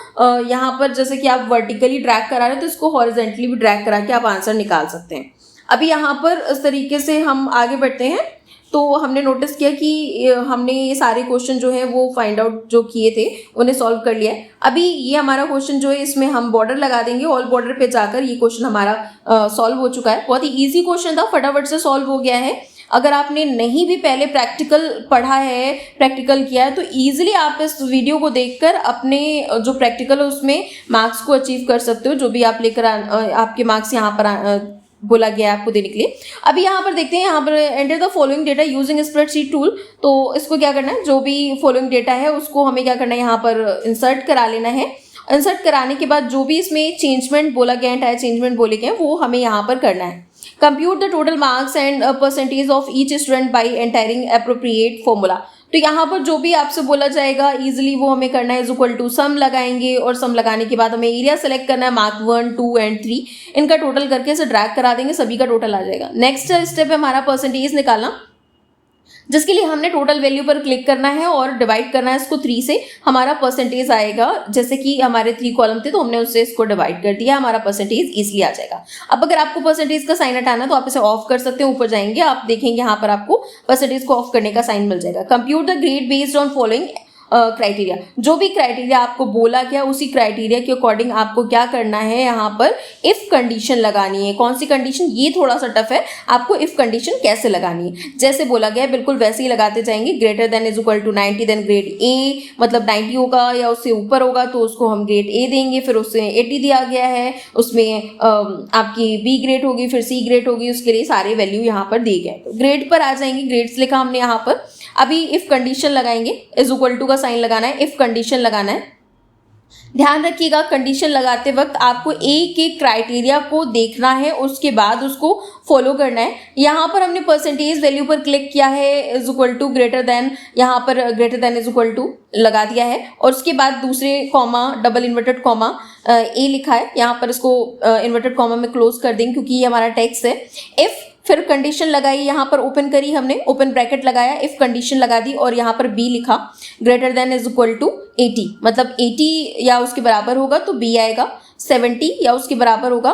यहाँ पर जैसे कि आप वर्टिकली ड्रैग करा रहे हैं तो इसको हॉरिजॉन्टली भी ड्रैग करा के आप आंसर निकाल सकते हैं। अभी यहाँ पर इस तरीके से हम आगे बढ़ते हैं। तो हमने नोटिस किया कि हमने ये सारे क्वेश्चन जो है वो फाइंड आउट जो किए थे उन्हें सॉल्व कर लिया है। अभी ये हमारा क्वेश्चन जो है इसमें हम बॉर्डर लगा देंगे, ऑल बॉर्डर पे जाकर ये क्वेश्चन हमारा सॉल्व हो चुका है। बहुत ही इजी क्वेश्चन था, फटाफट से सॉल्व हो गया है। अगर आपने नहीं भी पहले प्रैक्टिकल पढ़ा है, प्रैक्टिकल किया है, तो ईजिली आप इस वीडियो को देखकर अपने जो प्रैक्टिकल है उसमें मार्क्स को अचीव कर सकते हो, जो भी आप लेकर आपके मार्क्स यहाँ पर बोला गया है आपको देने के लिए। अभी यहाँ पर देखते हैं, यहाँ पर enter the following data using spreadsheet tool. तो इसको क्या करना है, जो भी फॉलोइंग डेटा है उसको हमें क्या करना है, यहाँ पर इंसर्ट करा लेना है। इंसर्ट कराने के बाद जो भी इसमें चेंजमेंट बोला गया है, चेंजमेंट बोले गए हैं, वो हमें यहाँ पर करना है। Compute the total marks and percentage of each student by entering appropriate formula. तो यहाँ पर जो भी आपसे बोला जाएगा इजीली वो हमें करना है, इक्वल टू सम लगाएंगे, और सम लगाने के बाद हमें एरिया सेलेक्ट करना है, मार्क 1, 2 एंड 3, इनका टोटल करके इसे ड्रैग करा देंगे, सभी का टोटल आ जाएगा। नेक्स्ट स्टेप है हमारा परसेंटेज निकालना, जिसके लिए हमने टोटल वैल्यू पर क्लिक करना है और डिवाइड करना है इसको 3 से, हमारा परसेंटेज आएगा। जैसे कि हमारे 3 कॉलम थे तो हमने उससे इसको डिवाइड कर दिया, हमारा परसेंटेज इजीली आ जाएगा। अब अगर आपको परसेंटेज का साइन हटाना है तो आप इसे ऑफ कर सकते हैं, ऊपर जाएंगे आप देखेंगे यहाँ पर आपको परसेंटेज को ऑफ करने का साइन मिल जाएगा। Compute the grade based on following criteria, जो भी क्राइटेरिया आपको बोला गया उसी क्राइटेरिया के अकॉर्डिंग आपको क्या करना है, यहाँ पर इफ कंडीशन लगानी है। कौन सी कंडीशन, ये थोड़ा सा टफ है, आपको इफ कंडीशन कैसे लगानी है, जैसे बोला गया बिल्कुल वैसे ही लगाते जाएंगे। Greater than is equal to 90 then grade A, मतलब 90 होगा या उससे ऊपर होगा तो उसको हम ग्रेड ए देंगे। फिर उससे 80 दिया गया है, उसमें आपकी बी ग्रेड होगी, फिर सी ग्रेड होगी, उसके लिए सारे वैल्यू यहाँ पर दिए गए। तो ग्रेड पर आ जाएंगे, ग्रेड्स लिखा हमने यहाँ पर। अभी इफ कंडीशन लगाएंगे, इज इक्वल टू का साइन लगाना है, इफ कंडीशन लगाना है। ध्यान रखिएगा कंडीशन लगाते वक्त आपको एक एक क्राइटेरिया को देखना है, उसके बाद उसको फॉलो करना है। यहाँ पर हमने परसेंटेज वैल्यू पर क्लिक किया है, is equal to greater than, यहाँ पर greater than is equal to लगा दिया है, और उसके बाद दूसरे comma, double inverted comma A लिखा है, यहाँ पर इसको इन्वर्टेड कॉमा में क्लोज कर देंगे क्योंकि ये हमारा टेक्स्ट है। इफ, फिर कंडीशन लगाई, यहाँ पर ओपन करी हमने, ओपन ब्रैकेट लगाया, इफ कंडीशन लगा दी और यहाँ पर बी लिखा, greater than is equal to 80, मतलब 80 या उसके बराबर होगा तो बी आएगा, 70 या उसके बराबर होगा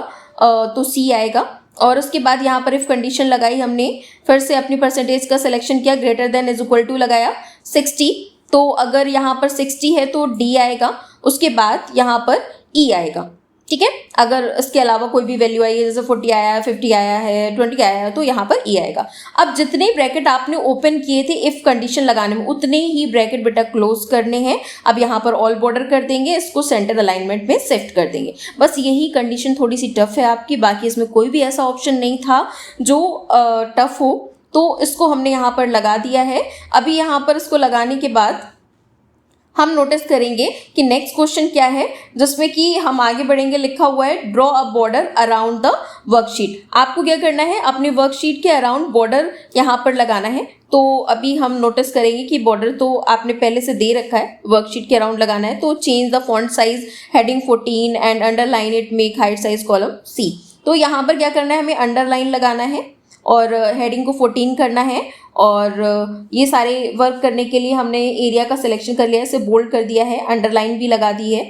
तो सी आएगा। और उसके बाद यहाँ पर इफ कंडीशन लगाई हमने, फिर से अपनी परसेंटेज का सिलेक्शन किया, greater than is equal to लगाया 60, तो अगर यहाँ पर 60 है तो डी आएगा, उसके बाद यहाँ पर ई आएगा। ठीक है, अगर इसके अलावा कोई भी वैल्यू आई है, जैसे 40 आया है, 50 आया है, 20 आया है, तो यहाँ पर ई आएगा। अब जितने ब्रैकेट आपने ओपन किए थे इफ कंडीशन लगाने में, उतने ही ब्रैकेट बेटा क्लोज करने हैं। अब यहाँ पर ऑल बॉर्डर कर देंगे, इसको सेंटर अलाइनमेंट में शिफ्ट कर देंगे। बस यही कंडीशन थोड़ी सी टफ है आपकी, बाकी इसमें कोई भी ऐसा ऑप्शन नहीं था जो टफ हो, तो इसको हमने यहाँ पर लगा दिया है। अभी यहाँ पर इसको लगाने के बाद हम नोटिस करेंगे कि नेक्स्ट क्वेश्चन क्या है, जिसमें कि हम आगे बढ़ेंगे। लिखा हुआ है draw a border around the worksheet. आपको क्या करना है, अपने वर्कशीट के अराउंड बॉर्डर यहाँ पर लगाना है। तो अभी हम नोटिस करेंगे कि बॉर्डर तो आपने पहले से दे रखा है, वर्कशीट के अराउंड लगाना है। तो change the font size heading 14 and underline it, make height size column C. तो यहाँ पर क्या करना है, हमें अंडरलाइन लगाना है और हेडिंग को 14 करना है, और ये सारे वर्क करने के लिए हमने एरिया का सिलेक्शन कर लिया है, इसे बोल्ड कर दिया है, अंडरलाइन भी लगा दी है,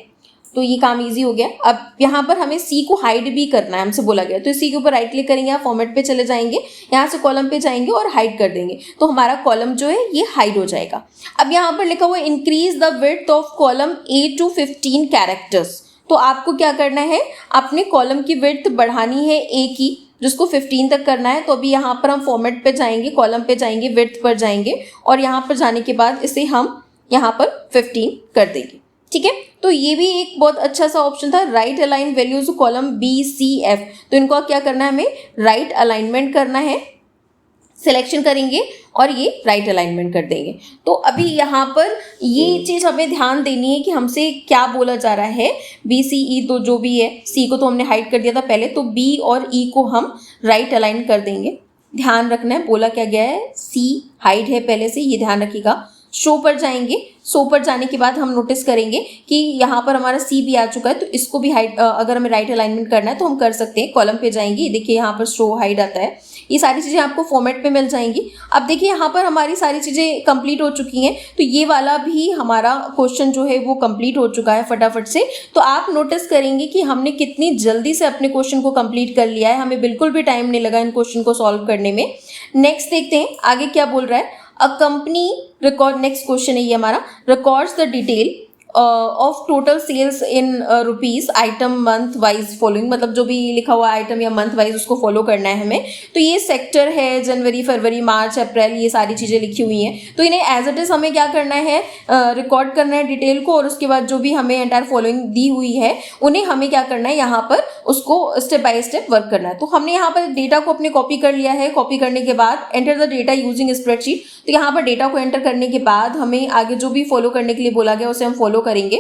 तो ये काम इजी हो गया। अब यहाँ पर हमें सी को हाइड भी करना है, हमसे बोला गया। तो सी के ऊपर राइट क्लिक करेंगे, आप फॉर्मेट पे चले जाएंगे, यहाँ से कॉलम पे जाएंगे और हाइड कर देंगे, तो हमारा कॉलम जो है ये हाइड हो जाएगा। अब यहाँ पर लिखा हुआ है increase the width of column A to 15 characters. तो आपको क्या करना है, अपने कॉलम की विड्थ बढ़ानी है ए की, जिसको 15 तक करना है। तो अभी यहाँ पर हम फॉर्मेट पे जाएंगे, कॉलम पे जाएंगे, विड्थ पर जाएंगे, और यहाँ पर जाने के बाद इसे हम यहाँ पर 15 कर देंगे। ठीक है, तो ये भी एक बहुत अच्छा सा ऑप्शन था, right align values column B C F. तो इनको क्या करना है, हमें राइट अलाइनमेंट करना है, सिलेक्शन करेंगे और ये राइट अलाइनमेंट कर देंगे। तो अभी यहाँ पर ये चीज़ हमें ध्यान देनी है कि हमसे क्या बोला जा रहा है। बी सी ई तो जो भी है, सी को तो हमने हाइड कर दिया था पहले, तो बी और ई को हम राइट अलाइन कर देंगे। ध्यान रखना है बोला क्या गया है, सी हाइड है पहले से, ये ध्यान रखिएगा। शो पर जाएंगे, शो पर जाने के बाद हम नोटिस करेंगे कि यहाँ पर हमारा सी भी आ चुका है, तो इसको भी हाइड, अगर हमें राइट अलाइनमेंट करना है तो हम कर सकते हैं। कॉलम पे जाएंगे, देखिए यहाँ पर शो हाइड आता है। ये सारी चीज़ें आपको फॉर्मेट पे मिल जाएंगी। अब देखिए यहाँ पर हमारी सारी चीज़ें कंप्लीट हो चुकी हैं, तो ये वाला भी हमारा क्वेश्चन जो है वो कंप्लीट हो चुका है फटाफट से। तो आप नोटिस करेंगे कि हमने कितनी जल्दी से अपने क्वेश्चन को कंप्लीट कर लिया है, हमें बिल्कुल भी टाइम नहीं लगा इन क्वेश्चन को सॉल्व करने में। नेक्स्ट देखते हैं आगे क्या बोल रहा है। A company record, next question है ये हमारा, records the detail of total sales in rupees item month wise following, मतलब जो भी लिखा हुआ आइटम या मंथ वाइज उसको फॉलो करना है हमें। तो ये सेक्टर है, जनवरी, फरवरी, मार्च, अप्रैल, ये सारी चीज़ें लिखी हुई हैं। तो इन्हें एज इट इज़ हमें क्या करना है, रिकॉर्ड करना है डिटेल को, और उसके बाद जो भी हमें एंटायर फॉलोइंग दी हुई है उन्हें हमें क्या करना है, यहाँ पर उसको स्टेप बाय स्टेप वर्क करना है। तो हमने यहाँ पर डेटा को अपने कॉपी कर लिया है। कॉपी करने के बाद enter the data using spreadsheet, तो यहाँ पर डेटा को एंटर करने के बाद हमें आगे जो भी फॉलो करने के लिए बोला गया उसे हम फॉलो करेंगे।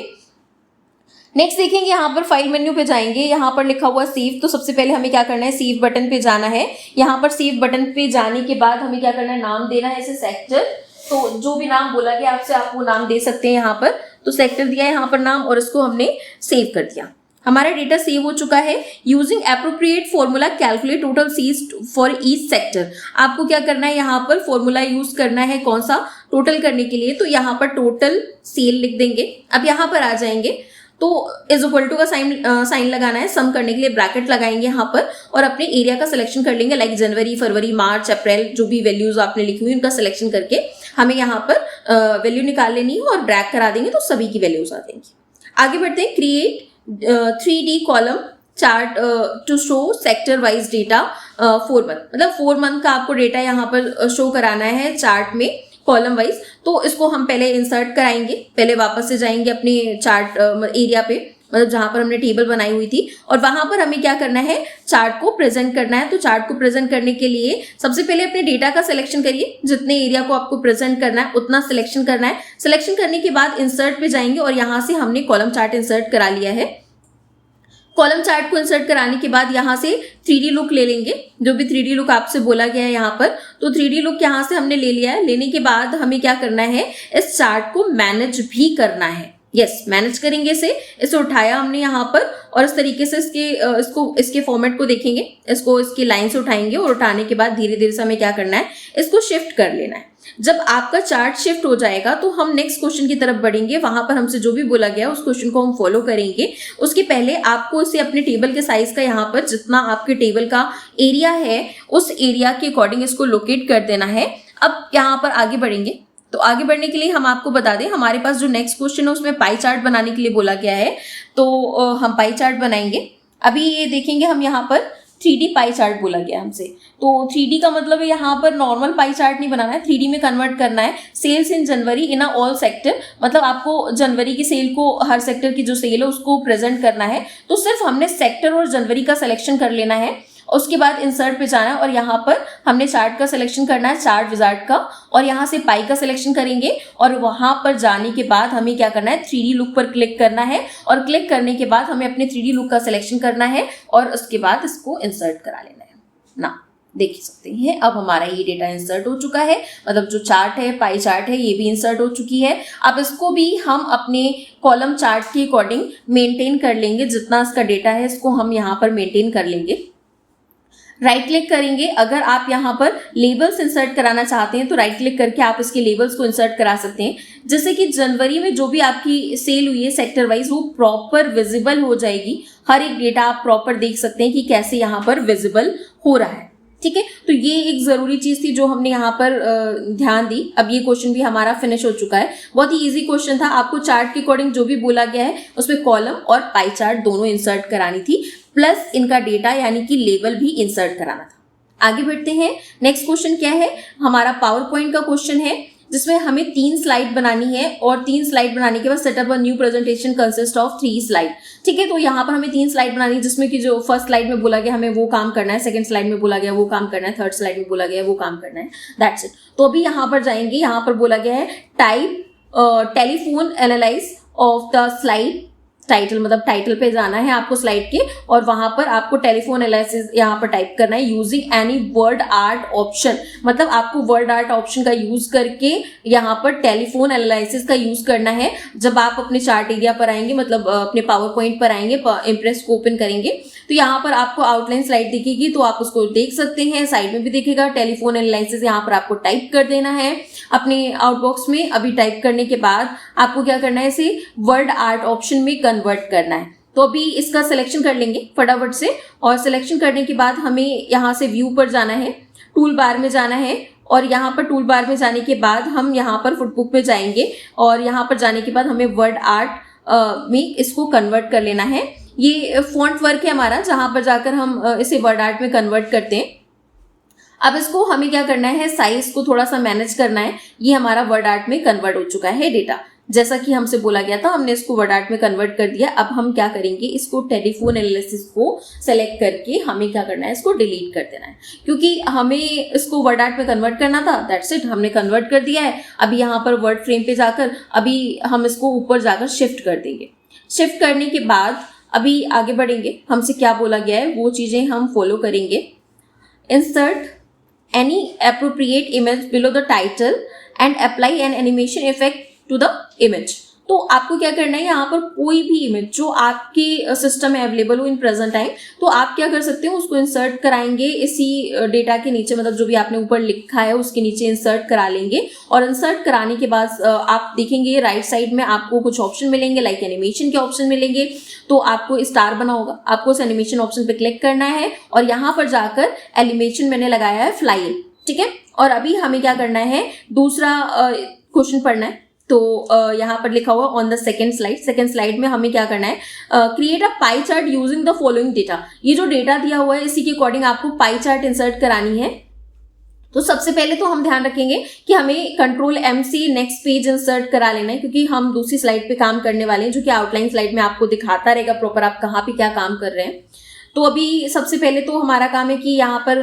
नेक्स्ट देखेंगे यहाँ पर फाइल मेन्यू पे जाएंगे, यहाँ पर लिखा हुआ सेव, तो सबसे पहले हमें क्या करना है, सेव बटन पे जाना है। यहाँ पर सेव बटन पे जाने के बाद हमें क्या करना है, नाम देना है इसे सेक्टर। तो जो भी नाम बोला गया आपसे आप वो नाम दे सकते हैं यहाँ पर। तो सेक्टर दिया है यहाँ पर नाम, और इसको हमने सेव कर दिया। हमारा डेटा सेव हो चुका है। Using appropriate formula calculate total sales for each sector, आपको क्या करना है, यहाँ पर फॉर्मूला यूज करना है कौन सा, टोटल करने के लिए। तो यहाँ पर टोटल सेल लिख देंगे। अब यहाँ पर आ जाएंगे तो इज इक्वल टू का साइन लगाना है, सम करने के लिए ब्रैकेट लगाएंगे यहाँ पर, और अपने एरिया का सिलेक्शन कर लेंगे, लाइक जनवरी, फरवरी, मार्च, अप्रैल, जो भी वैल्यूज आपने लिखी हुई उनका सिलेक्शन करके हमें यहाँ पर वैल्यू निकाल लेनी है, और ड्रैग करा देंगे तो सभी की वैल्यूज आ देंगी। आगे बढ़ते हैं। Create 3D column chart to show sector wise data 4 month, मतलब 4 मंथ का आपको डेटा यहाँ पर शो कराना है चार्ट में कॉलम वाइज। तो इसको हम पहले इंसर्ट कराएंगे, पहले वापस से जाएंगे अपने चार्ट एरिया पे, मतलब जहां पर हमने टेबल बनाई हुई थी, और वहां पर हमें क्या करना है, चार्ट को प्रेजेंट करना है। तो चार्ट को प्रेजेंट करने के लिए सबसे पहले अपने डेटा का सिलेक्शन करिए, जितने एरिया को आपको प्रेजेंट करना है उतना सिलेक्शन करना है। सिलेक्शन करने के बाद इंसर्ट पे जाएंगे, और यहाँ से हमने कॉलम चार्ट इंसर्ट करा लिया है। कॉलम चार्ट को इंसर्ट कराने के बाद यहाँ से 3D लुक ले लेंगे, जो भी 3D लुक आपसे बोला गया है यहाँ पर। तो 3D लुक यहाँ से हमने ले लिया है। लेने के बाद हमें क्या करना है, इस चार्ट को मैनेज भी करना है। यस, मैनेज करेंगे इसे उठाया हमने यहाँ पर, और इस तरीके से इसके फॉर्मेट को देखेंगे, इसको इसकी लाइन से उठाएंगे, और उठाने के बाद धीरे धीरे से हमें क्या करना है, इसको शिफ्ट कर लेना है। जब आपका चार्ट शिफ्ट हो जाएगा तो हम नेक्स्ट क्वेश्चन की तरफ बढ़ेंगे, वहां पर हमसे जो भी बोला गया उस क्वेश्चन को हम फॉलो करेंगे। उसके पहले आपको इसे अपने टेबल के साइज का, यहाँ पर जितना आपके टेबल का एरिया है उस एरिया के अकॉर्डिंग इसको लोकेट कर देना है। अब यहाँ पर आगे बढ़ेंगे, तो आगे बढ़ने के लिए हम आपको बता दें, हमारे पास जो नेक्स्ट क्वेश्चन है उसमें पाई चार्ट बनाने के लिए बोला गया है, तो हम पाई चार्ट बनाएंगे। अभी ये देखेंगे हम यहाँ पर 3D पाई चार्ट बोला गया हमसे। तो 3D का मतलब है यहाँ पर नॉर्मल पाई चार्ट नहीं बनाना है, 3D में कन्वर्ट करना है। Sales in January in all sector, मतलब आपको जनवरी की सेल को, हर सेक्टर की जो सेल है उसको प्रेजेंट करना है। तो सिर्फ हमने सेक्टर और जनवरी का सिलेक्शन कर लेना है। उसके बाद इंसर्ट पे जाना है, और यहाँ पर हमने चार्ट का सिलेक्शन करना है, चार्ट विजार्ड का, और यहाँ से पाई का सिलेक्शन करेंगे। और वहां पर जाने के बाद हमें क्या करना है, 3D लुक पर क्लिक करना है, और क्लिक करने के बाद हमें अपने 3D लुक का सिलेक्शन करना है, और उसके बाद इसको इंसर्ट करा लेना है ना। देख सकते हैं अब हमारा ये डेटा इंसर्ट हो चुका है, मतलब जो चार्ट है, पाई चार्ट है, ये भी इंसर्ट हो चुकी है। अब इसको भी हम अपने कॉलम चार्ट के अकॉर्डिंग मेंटेन कर लेंगे, जितना इसका डेटा है इसको हम यहाँ पर मेंटेन कर लेंगे। राइट क्लिक करेंगे, अगर आप यहाँ पर लेबल्स इंसर्ट कराना चाहते हैं तो राइट क्लिक करके आप इसके लेबल्स को इंसर्ट करा सकते हैं, जैसे कि जनवरी में जो भी आपकी सेल हुई है सेक्टर वाइज वो प्रॉपर विजिबल हो जाएगी। हर एक डेटा आप प्रॉपर देख सकते हैं कि कैसे यहाँ पर विजिबल हो रहा है। ठीक है, तो ये एक जरूरी चीज थी जो हमने यहाँ पर ध्यान दी। अब ये क्वेश्चन भी हमारा फिनिश हो चुका है। बहुत ही इजी क्वेश्चन था, आपको चार्ट के अकॉर्डिंग जो भी बोला गया है उसमें कॉलम और पाई चार्ट दोनों इंसर्ट करानी थी, प्लस इनका डेटा यानी कि लेबल भी इंसर्ट कराना था। आगे बढ़ते हैं। नेक्स्ट क्वेश्चन क्या है, हमारा पावर पॉइंट का क्वेश्चन है, जिसमें हमें 3 स्लाइड बनानी है और 3 स्लाइड बनाने के बाद setup a new presentation consist of 3 slide. ठीक है, तो यहाँ पर हमें 3 स्लाइड बनानी है, जिसमें कि जो फर्स्ट स्लाइड में बोला गया हमें वो काम करना है, सेकंड स्लाइड में बोला गया वो काम करना है, थर्ड स्लाइड में बोला गया वो काम करना है, दैट्स इट। तो अभी यहाँ पर जाएंगे, यहाँ पर बोला गया है type telephone analyse of the slide title, मतलब टाइटल पे जाना है आपको स्लाइड के, और वहां पर आपको टेलीफोन एनालिसिस यहाँ पर टाइप करना है using any word art option, मतलब आपको वर्ड आर्ट ऑप्शन का यूज करके यहाँ पर टेलीफोन एनालिसिस का यूज करना है। जब आप अपने चार्ट एरिया पर आएंगे, मतलब अपने पावर पॉइंट पर आएंगे, इम्प्रेस को ओपन करेंगे, तो यहाँ पर आपको आउटलाइन स्लाइड दिखेगी, तो आप उसको देख सकते हैं। साइड में भी दिखेगा टेलीफोन एनालिसिस, यहाँ पर आपको टाइप कर देना है अपने आउटबॉक्स में। अभी टाइप करने के बाद आपको क्या करना है, इसे वर्ड आर्ट ऑप्शन में कन्वर्ट करना है। तो अभी इसका सिलेक्शन कर लेंगे फटाफट से, और सिलेक्शन करने के बाद हमें यहाँ से व्यू पर जाना है, टूल बार में जाना है, और यहाँ पर टूल बार में जाने के बाद हम यहाँ पर फुटबुक पे जाएंगे, और यहाँ पर जाने के बाद हमें वर्ड आर्ट में इसको कन्वर्ट कर लेना है। ये फॉन्ट वर्क है हमारा, जहां पर जाकर हम इसे वर्ड आर्ट में कन्वर्ट करते हैं। अब इसको हमें क्या करना है, साइज को थोड़ा सा मैनेज करना है। ये हमारा वर्ड आर्ट में कन्वर्ट हो चुका है डेटा, जैसा कि हमसे बोला गया था, हमने इसको वर्ड आर्ट में कन्वर्ट कर दिया। अब हम क्या करेंगे, इसको टेलीफोन एनालिसिस को सेलेक्ट करके हमें क्या करना है, इसको डिलीट कर देना है, क्योंकि हमें इसको वर्ड आर्ट में कन्वर्ट करना था। दैट्स इट, हमने कन्वर्ट कर दिया है। अभी यहाँ पर वर्ड फ्रेम पे जाकर अभी हम इसको ऊपर जाकर शिफ्ट कर देंगे। शिफ्ट करने के बाद अभी आगे बढ़ेंगे, हमसे क्या बोला गया है वो चीजें हम फॉलो करेंगे। Insert any appropriate image below the title and apply an animation effect to the image. तो आपको क्या करना है, यहाँ पर कोई भी इमेज जो आपके सिस्टम में अवेलेबल हो इन प्रेजेंट टाइम, तो आप क्या कर सकते हो, उसको इंसर्ट कराएंगे इसी डेटा के नीचे, मतलब जो भी आपने ऊपर लिखा है उसके नीचे इंसर्ट करा लेंगे। और इंसर्ट कराने के बाद आप देखेंगे राइट साइड में आपको कुछ ऑप्शन मिलेंगे, लाइक एनिमेशन के ऑप्शन मिलेंगे। तो आपको स्टार बना होगा, आपको उस एनिमेशन ऑप्शन पे क्लिक करना है, और यहाँ पर जाकर एनिमेशन मैंने लगाया है फ्लाइल। ठीक है, और अभी हमें क्या करना है, दूसरा क्वेश्चन पढ़ना है। तो यहाँ पर लिखा हुआ ऑन द सेकेंड स्लाइड में हमें क्या करना है, create a pie chart using the following data. ये जो डेटा दिया हुआ है इसी के अकॉर्डिंग आपको पाई चार्ट इंसर्ट करानी है। तो सबसे पहले तो हम ध्यान रखेंगे कि हमें कंट्रोल M से नेक्स्ट पेज इंसर्ट करा लेना है, क्योंकि हम दूसरी स्लाइड पे काम करने वाले हैं, जो कि आउटलाइन स्लाइड में आपको दिखाता रहेगा प्रॉपर आप कहाँ पे क्या काम कर रहे हैं। तो अभी सबसे पहले तो हमारा काम है कि यहाँ पर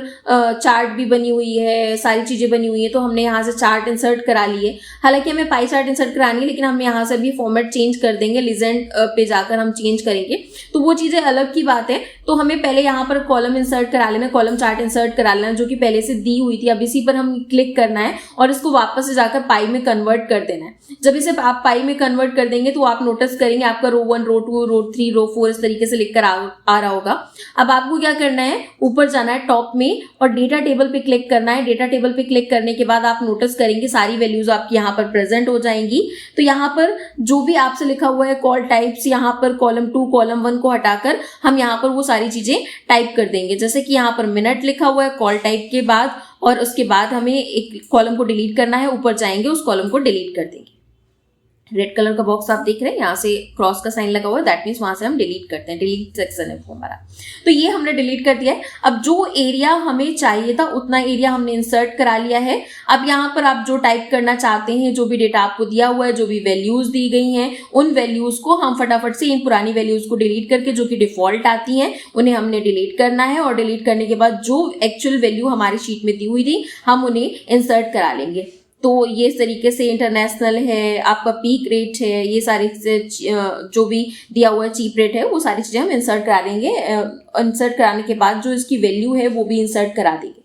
चार्ट भी बनी हुई है, सारी चीजें बनी हुई है, तो हमने यहाँ से चार्ट इंसर्ट करा लिए। हालांकि हमें पाई चार्ट इंसर्ट करानी है, लेकिन हम यहाँ से भी फॉर्मेट चेंज कर देंगे, लीजेंड पे जाकर हम चेंज करेंगे, तो वो चीजें अलग की बात है। तो हमें पहले यहाँ पर कॉलम इंसर्ट करा लेना, कॉलम चार्ट इंसर्ट करा लेना, जो कि पहले से दी हुई थी। अब इसी पर हम क्लिक करना है और इसको वापस से जाकर पाई में कन्वर्ट कर देना है। जब इसे आप पाई में कन्वर्ट कर देंगे तो आप नोटिस करेंगे आपका रो 1, रो 2, रो 3, रो 4 इस तरीके से लिखकर आ रहा होगा। अब आपको क्या करना है, ऊपर जाना है टॉप में और डेटा टेबल पे क्लिक करना है। डेटा टेबल पे क्लिक करने के बाद आप नोटिस करेंगे सारी वैल्यूज आपकी यहाँ पर प्रेजेंट हो जाएंगी। तो यहाँ पर जो भी आपसे लिखा हुआ है कॉल टाइप्स, यहाँ पर कॉलम 2, कॉलम 1 को हटाकर हम यहाँ पर वो सारी चीजें टाइप कर देंगे। जैसे कि यहाँ पर मिनट लिखा हुआ है कॉल टाइप के बाद, और उसके बाद हमें एक कॉलम को डिलीट करना है, ऊपर जाएंगे उस कॉलम को डिलीट कर देंगे। रेड कलर का बॉक्स आप देख रहे हैं, यहाँ से क्रॉस का साइन लगा हुआ है, दैट मीन्स वहां से हम डिलीट करते हैं, डिलीट सेक्शन है वो हमारा। तो ये हमने डिलीट कर दिया है। अब जो एरिया हमें चाहिए था उतना एरिया हमने इंसर्ट करा लिया है। अब यहाँ पर आप जो टाइप करना चाहते हैं, जो भी डेटा आपको दिया हुआ है, जो भी वैल्यूज दी गई हैं, उन वैल्यूज को हम फटाफट से इन पुरानी वैल्यूज को डिलीट करके, जो कि डिफॉल्ट आती हैं, उन्हें हमने डिलीट करना है। और डिलीट करने के बाद जो एक्चुअल वैल्यू हमारी शीट में दी हुई थी हम उन्हें इंसर्ट करा लेंगे। तो ये इस तरीके से इंटरनेशनल है, आपका पीक रेट है, ये सारी जो भी दिया हुआ है चीप रेट है, वो सारी चीजें हम इंसर्ट करा देंगे। इंसर्ट कराने के बाद जो इसकी वैल्यू है वो भी इंसर्ट करा देंगे।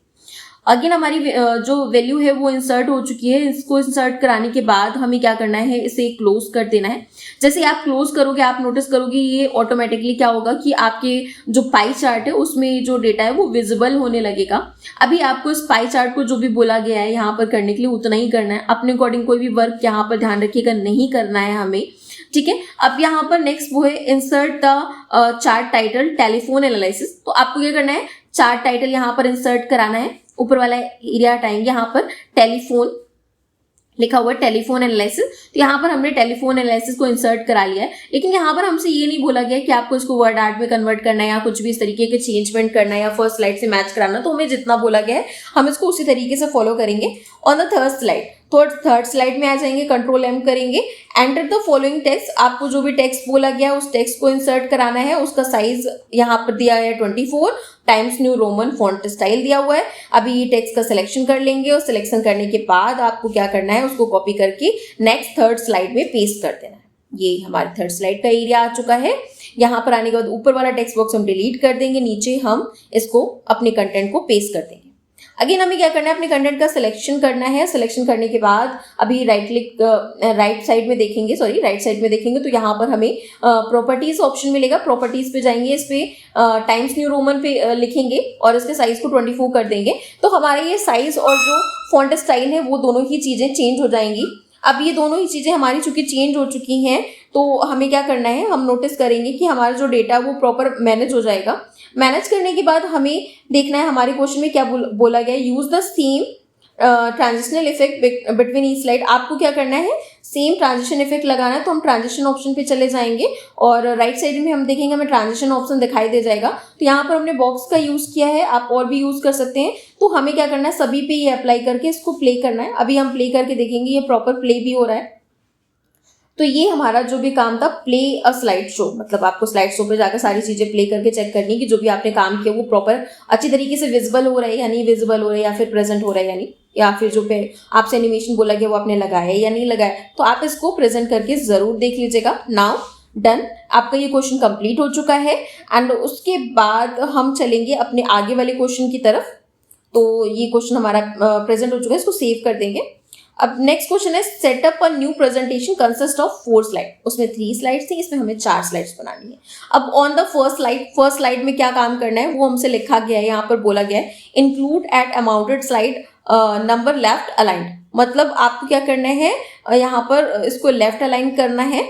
अगेन हमारी जो वैल्यू है वो इंसर्ट हो चुकी है। इसको इंसर्ट कराने के बाद हमें क्या करना है, इसे क्लोज कर देना है। जैसे आप क्लोज करोगे आप नोटिस करोगे ये ऑटोमेटिकली क्या होगा कि आपके जो पाई चार्ट है उसमें जो डेटा है वो विजिबल होने लगेगा। अभी आपको इस पाई चार्ट को जो भी बोला गया है यहाँ पर करने के लिए उतना ही करना है, अपने अकॉर्डिंग कोई भी वर्क यहाँ पर ध्यान रखिएगा नहीं करना है हमें। ठीक है, अब यहाँ पर नेक्स्ट वो है insert the chart title telephone analysis. तो आपको क्या करना है, चार्ट टाइटल यहाँ पर इंसर्ट कराना है, ऊपर वाला एरिया हटाएंगे, यहाँ पर टेलीफोन लिखा हुआ है, टेलीफोन एनालिसिस। तो यहाँ पर हमने टेलीफोन एनालिसिस को इंसर्ट करा लिया है। लेकिन यहाँ पर हमसे ये नहीं बोला गया कि आपको इसको वर्ड आर्ट में कन्वर्ट करना है या कुछ भी इस तरीके के चेंजमेंट करना है या फर्स्ट स्लाइड से मैच कराना। तो हमें जितना बोला गया है हम इसको उसी तरीके से फॉलो करेंगे। On the third slide, third slide में आ जाएंगे, कंट्रोल एम करेंगे, एंटर द फॉलोइंग टेक्स्ट, आपको जो भी टेक्स्ट बोला गया है उस टेक्स्ट को इंसर्ट कराना है। उसका साइज यहाँ पर दिया है 24 times new Roman font style दिया हुआ है। अभी ये टेक्स्ट का सिलेक्शन कर लेंगे और सिलेक्शन करने के बाद आपको क्या करना है, उसको कॉपी करके नेक्स्ट थर्ड स्लाइड में पेस्ट कर देना है। ये हमारे थर्ड स्लाइड का एरिया आ चुका है। यहाँ पर आने के बाद ऊपर वाला टेक्स्ट बॉक्स हम डिलीट कर देंगे, नीचे हम इसको अपने कंटेंट को पेस्ट कर देंगे। अगेन हमें क्या करना है, अपने कंटेंट का सिलेक्शन करना है। सिलेक्शन करने के बाद अभी राइट साइड में देखेंगे तो यहाँ पर हमें प्रॉपर्टीज ऑप्शन मिलेगा। प्रॉपर्टीज पे जाएंगे, इस पे टाइम्स न्यू रोमन पे लिखेंगे और इसके साइज को 24 कर देंगे। तो हमारे ये साइज और जो फॉन्ट स्टाइल है वो दोनों ही चीजें चेंज हो जाएंगी। अब ये दोनों ही चीजें हमारी चूंकि चेंज हो चुकी हैं तो हमें क्या करना है, हम नोटिस करेंगे कि हमारा जो डेटा वो प्रॉपर मैनेज हो जाएगा। मैनेज करने के बाद हमें देखना है हमारे क्वेश्चन में क्या बोला गया है, use the same transitional effect between each slide. आपको क्या करना है, सेम ट्रांजिशन इफेक्ट लगाना है। तो हम ट्रांजिशन ऑप्शन पे चले जाएंगे और राइट साइड में हम देखेंगे हमें ट्रांजिशन ऑप्शन दिखाई दे जाएगा। तो यहाँ पर हमने बॉक्स का यूज किया है, आप और भी यूज कर सकते हैं। तो हमें क्या करना है, सभी पे ये अप्लाई करके इसको प्ले करना है। अभी हम प्ले करके देखेंगे ये प्रॉपर प्ले भी हो रहा है। तो ये हमारा जो भी काम था, प्ले अ स्लाइड शो, मतलब आपको स्लाइड शो पे जाकर सारी चीजें प्ले करके चेक करनी कि जो भी आपने काम किया वो प्रॉपर अच्छी तरीके से विजिबल हो रहा है या नहीं विजिबल हो रहा है, या फिर प्रेजेंट हो रहा है या नहीं, या फिर जो पे आपसे एनिमेशन बोला गया वो आपने लगाया है या नहीं लगाया। तो आप इसको प्रेजेंट करके जरूर देख लीजिएगा। नाउ डन, आपका ये क्वेश्चन कंप्लीट हो चुका है। एंड उसके बाद हम चलेंगे अपने आगे वाले क्वेश्चन की तरफ। तो ये क्वेश्चन हमारा प्रेजेंट हो चुका है, इसको सेव कर देंगे। अब नेक्स्ट क्वेश्चन है, setup a new presentation consist of 4 slide. उसमें 3 स्लाइड्स थी, इसमें हमें 4 स्लाइड्स बनानी है। अब ऑन द फर्स्ट स्लाइड में क्या काम करना है वो हमसे लिखा गया है, यहाँ पर बोला गया है include automated slide number left aligned. मतलब आपको क्या करना है, यहाँ पर इसको लेफ्ट अलाइन करना है।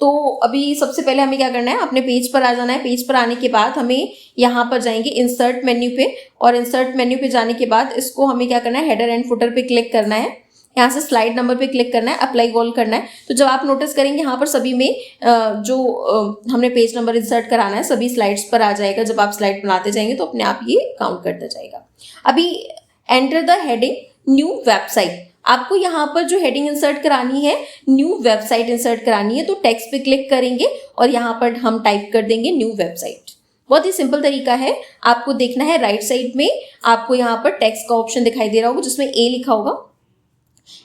तो अभी सबसे पहले हमें क्या करना है, अपने पेज पर आ जाना है। पेज पर आने के बाद हमें यहाँ पर जाएंगे इंसर्ट मेन्यू पे, और इंसर्ट मेन्यू पे जाने के बाद इसको हमें क्या करना है, हेडर एंड फुटर पे क्लिक करना है। यहाँ से स्लाइड नंबर पे क्लिक करना है, अप्लाई ऑल करना है। तो जब आप नोटिस करेंगे यहाँ पर सभी में जो हमने पेज नंबर इंसर्ट कराना है सभी स्लाइड्स पर आ जाएगा। जब आप स्लाइड बनाते जाएंगे तो अपने आप ये काउंट करता जाएगा। अभी enter the heading new website. आपको यहाँ पर जो हेडिंग इंसर्ट करानी है, न्यू वेबसाइट इंसर्ट करानी है। तो टेक्स्ट पे क्लिक करेंगे और यहाँ पर हम टाइप कर देंगे न्यू वेबसाइट। बहुत ही सिंपल तरीका है। आपको देखना है राइट साइड में आपको यहाँ पर टेक्स्ट का ऑप्शन दिखाई दे रहा होगा जिसमें ए लिखा होगा।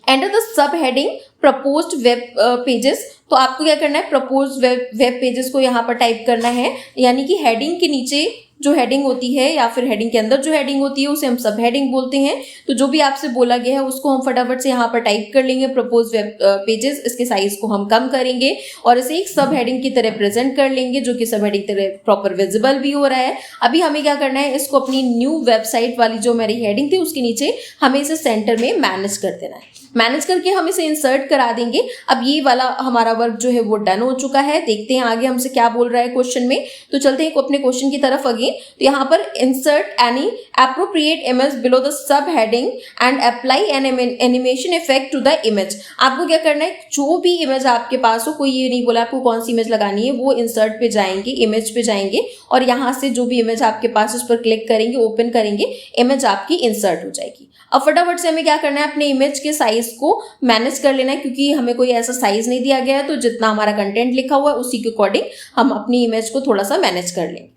Enter the sub heading proposed web pages. तो आपको क्या करना है, प्रपोज वेब पेजेस को यहाँ पर टाइप करना है। यानी कि हेडिंग के नीचे जो हेडिंग होती है या फिर हेडिंग के अंदर जो हेडिंग होती है उसे हम सब हेडिंग बोलते हैं। तो जो भी आपसे बोला गया है उसको हम फटाफट से यहाँ पर टाइप कर लेंगे, प्रपोज वेब पेजेस। इसके साइज को हम कम करेंगे और इसे एक सब हेडिंग की तरह प्रेजेंट कर लेंगे, जो कि सब हेडिंग की तरह प्रॉपर विजिबल भी हो रहा है। अभी हमें क्या करना है, इसको अपनी न्यू वेबसाइट वाली जो मेरी हेडिंग थी उसके नीचे हमें इसे सेंटर में मैनेज कर देना है। मैनेज करके हम इसे इंसर्ट करा देंगे। अब ये वाला हमारा वर्क जो है वो डन हो चुका है। देखते हैं आगे हमसे क्या बोल रहा है क्वेश्चन में। तो चलते हैं अपने क्वेश्चन की तरफ अगेन। तो यहाँ पर insert any appropriate image below the sub heading and apply an animation effect to the image. आपको क्या करना है, जो भी इमेज आपके पास हो, कोई ये नहीं बोला आपको कौन सी इमेज लगानी है, वो इंसर्ट पे जाएंगे, इमेज पे जाएंगे और यहाँ से जो भी इमेज आपके पास उस पर क्लिक करेंगे, ओपन करेंगे, इमेज आपकी इंसर्ट हो जाएगी। अब फटाफट से हमें क्या करना है, अपने इमेज के साइज को मैनेज कर लेना है, क्योंकि हमें कोई ऐसा साइज नहीं दिया गया है। तो जितना हमारा कंटेंट लिखा हुआ है उसी के अकॉर्डिंग हम अपनी इमेज को थोड़ा सा मैनेज कर लेंगे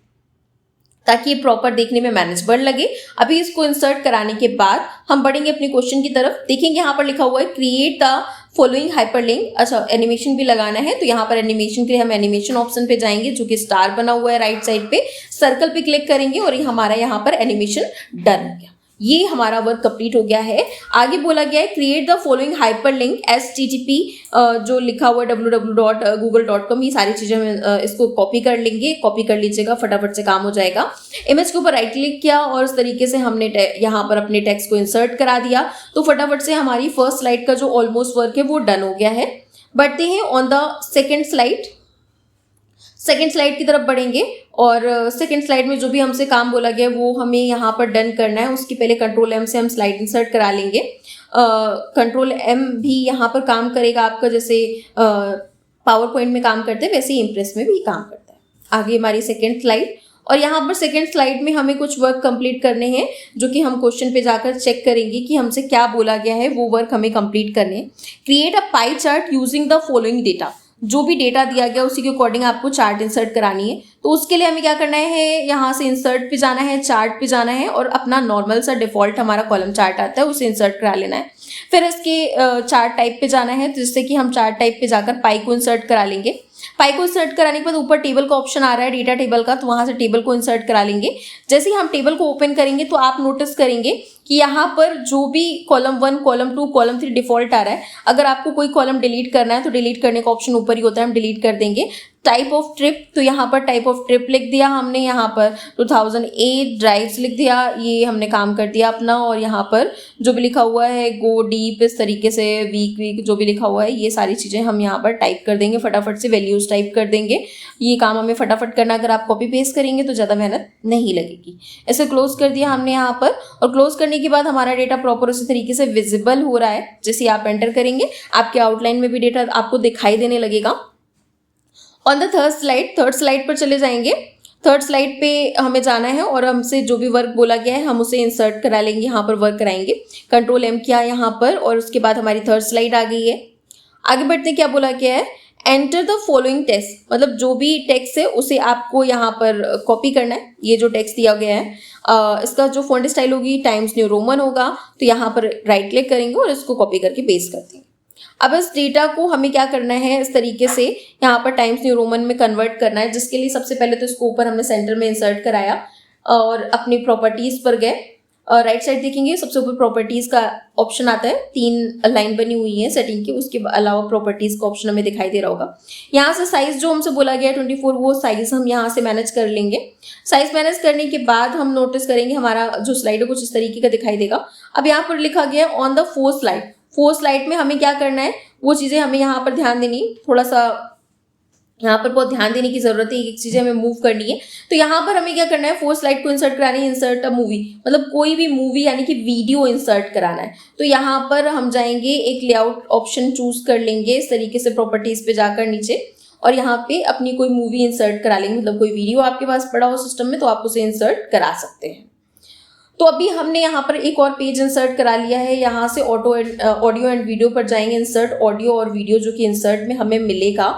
ताकि ये प्रॉपर देखने में मैनेजेबल लगे। अभी इसको इंसर्ट कराने के बाद हम बढ़ेंगे अपने क्वेश्चन की तरफ। देखेंगे यहाँ पर लिखा हुआ है क्रिएट द फॉलोइंग हाइपरलिंक। अच्छा, एनिमेशन भी लगाना है। तो यहाँ पर एनिमेशन के लिए हम एनिमेशन ऑप्शन पे जाएंगे, जो कि स्टार बना हुआ है राइट साइड पे। सर्कल पे क्लिक करेंगे और हमारा यहाँ पर एनिमेशन डन हो गया। ये हमारा वर्क कंप्लीट हो गया है। आगे बोला गया है create the following hyperlink HTTP जो लिखा हुआ है www.google.com। ये सारी चीजें हम इसको कॉपी कर लेंगे, कॉपी कर लीजिएगा, फटाफट से काम हो जाएगा। इमेज के ऊपर राइट क्लिक किया और इस तरीके से हमने यहाँ पर अपने टेक्स्ट को इंसर्ट करा दिया। तो फटाफट से हमारी फर्स्ट स्लाइड का जो ऑलमोस्ट वर्क है वो डन हो गया है। बढ़ते हैं on the second slide. Second slide की तरफ बढ़ेंगे और सेकेंड स्लाइड में जो भी हमसे काम बोला गया वो हमें यहाँ पर डन करना है। उसकी पहले कंट्रोल M से हम स्लाइड इंसर्ट करा लेंगे। कंट्रोल M भी यहाँ पर काम करेगा आपका, जैसे पावर पॉइंट में काम करते हैं वैसे ही इम्प्रेस में भी काम करता है। आगे हमारी सेकेंड स्लाइड और यहाँ पर सेकेंड स्लाइड में हमें कुछ वर्क कंप्लीट करने हैं, जो कि हम क्वेश्चन पे जाकर चेक करेंगे कि हमसे क्या बोला गया है, वो वर्क हमें कंप्लीट करने हैं। Create a pie chart using the following data. जो भी डेटा दिया गया उसी के अकॉर्डिंग आपको चार्ट इंसर्ट करानी है। तो उसके लिए हमें क्या करना है, यहाँ से इंसर्ट पे जाना है, चार्ट पे जाना है और अपना नॉर्मल सा डिफॉल्ट हमारा कॉलम चार्ट आता है उसे इंसर्ट करा लेना है। फिर इसके चार्ट टाइप पे जाना है, जिससे कि हम चार्ट टाइप पे जाकर पाई को इंसर्ट करा लेंगे। पाई को इंसर्ट कराने के बाद ऊपर टेबल का ऑप्शन आ रहा है, डेटा टेबल का, तो वहां से टेबल को इंसर्ट करा लेंगे। जैसे ही हम टेबल को ओपन करेंगे तो आप नोटिस करेंगे कि यहाँ पर जो भी कॉलम 1, कॉलम 2, कॉलम 3 डिफॉल्ट आ रहा है। अगर आपको कोई कॉलम डिलीट करना है तो डिलीट करने का ऑप्शन ऊपर ही होता है, हम डिलीट कर देंगे। टाइप ऑफ ट्रिप, तो यहाँ पर टाइप ऑफ ट्रिप लिख दिया हमने, यहाँ पर 2008 ड्राइव्स लिख दिया, ये हमने काम कर दिया अपना। और यहाँ पर जो भी लिखा हुआ है गो डीप, इस तरीके से वीक जो भी लिखा हुआ है, ये सारी चीज़ें हम यहाँ पर टाइप कर देंगे, फटाफट से वैल्यूज टाइप कर देंगे। ये काम हमें फटाफट करना, अगर आप कॉपी पेस्ट करेंगे तो ज़्यादा मेहनत नहीं लगेगी। ऐसे क्लोज कर दिया हमने यहाँ पर, और क्लोज करने के बाद हमारा डेटा प्रॉपर उसी तरीके से विजिबल हो रहा है। जैसे आप एंटर करेंगे आपके आउटलाइन में भी डेटा आपको दिखाई देने लगेगा। ऑन द थर्ड स्लाइड पर चले जाएंगे। थर्ड स्लाइड पे हमें जाना है और हमसे जो भी वर्क बोला गया है हम उसे इंसर्ट करा लेंगे, यहाँ पर वर्क कराएंगे। कंट्रोल M किया यहाँ पर, और उसके बाद हमारी थर्ड स्लाइड आ गई है। आगे बढ़ते क्या बोला गया है, एंटर द फॉलोइंग टेक्स्ट, मतलब जो भी टेक्स्ट है उसे आपको यहाँ पर कॉपी करना है। ये जो टेक्स्ट दिया गया है इसका जो फॉन्ट स्टाइल होगी टाइम्स न्यू रोमन होगा, तो यहाँ पर राइट क्लिक करेंगे और इसको कॉपी करके पेस्ट कर देंगे। अब इस डेटा को हमें क्या करना है, इस तरीके से यहाँ पर टाइम्स न्यू रोमन में कन्वर्ट करना है, जिसके लिए सबसे पहले तो इसको ऊपर हमने सेंटर में इंसर्ट कराया और अपनी प्रॉपर्टीज पर गए। राइट साइड देखेंगे सबसे ऊपर प्रॉपर्टीज का ऑप्शन आता है, 3 लाइन बनी हुई है सेटिंग की, उसके अलावा प्रॉपर्टीज का ऑप्शन हमें दिखाई दे रहा होगा। यहाँ से साइज जो हमसे बोला गया है 24, वो साइज हम यहाँ से मैनेज कर लेंगे। साइज मैनेज करने के बाद हम नोटिस करेंगे हमारा जो स्लाइड है कुछ इस तरीके का दिखाई देगा। अब यहाँ पर लिखा गया है on the 4th slide. 4th slide में हमें क्या करना है, वो चीज़ें हमें यहाँ पर ध्यान देनी, थोड़ा सा यहाँ पर बहुत ध्यान देने की जरूरत है, एक चीज़ें हमें मूव करनी है। तो यहाँ पर हमें क्या करना है, 4th स्लाइड को इंसर्ट करानी है, इंसर्ट अ मूवी, मतलब कोई भी मूवी यानी कि वीडियो इंसर्ट कराना है। तो यहाँ पर हम जाएंगे, एक लेआउट ऑप्शन चूज कर लेंगे इस तरीके से प्रॉपर्टीज पे जाकर नीचे, और यहाँ पे अपनी कोई मूवी इंसर्ट करा लेंगे, मतलब कोई वीडियो आपके पास पड़ा हो सिस्टम में तो आप उसे इंसर्ट करा सकते हैं। तो अभी हमने यहाँ पर एक और पेज इंसर्ट करा लिया है। यहाँ से ऑडियो एंड वीडियो पर जाएंगे, इंसर्ट ऑडियो और वीडियो जो कि इंसर्ट में हमें मिलेगा,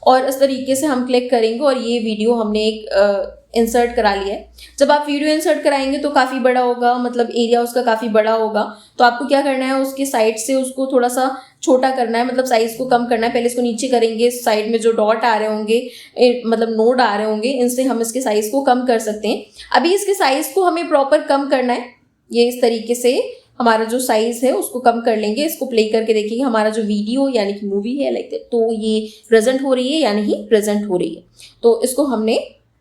और इस तरीके से हम क्लिक करेंगे और ये वीडियो हमने एक इंसर्ट करा लिया है। जब आप वीडियो इंसर्ट कराएंगे तो काफ़ी बड़ा होगा, मतलब एरिया उसका काफ़ी बड़ा होगा, तो आपको क्या करना है, उसके साइड से उसको थोड़ा सा छोटा करना है, मतलब साइज को कम करना है। पहले इसको नीचे करेंगे, साइड में जो डॉट आ रहे होंगे मतलब नोड आ रहे होंगे, इनसे हम इसके साइज को कम कर सकते हैं। अभी इसके साइज को हमें प्रॉपर कम करना है, ये इस तरीके से हमारा जो साइज है उसको कम कर लेंगे। इसको प्ले करके देखेंगे हमारा जो वीडियो यानी कि मूवी है लाइक दैट, तो ये प्रेजेंट हो रही है या नहीं प्रेजेंट हो रही है। तो इसको हमने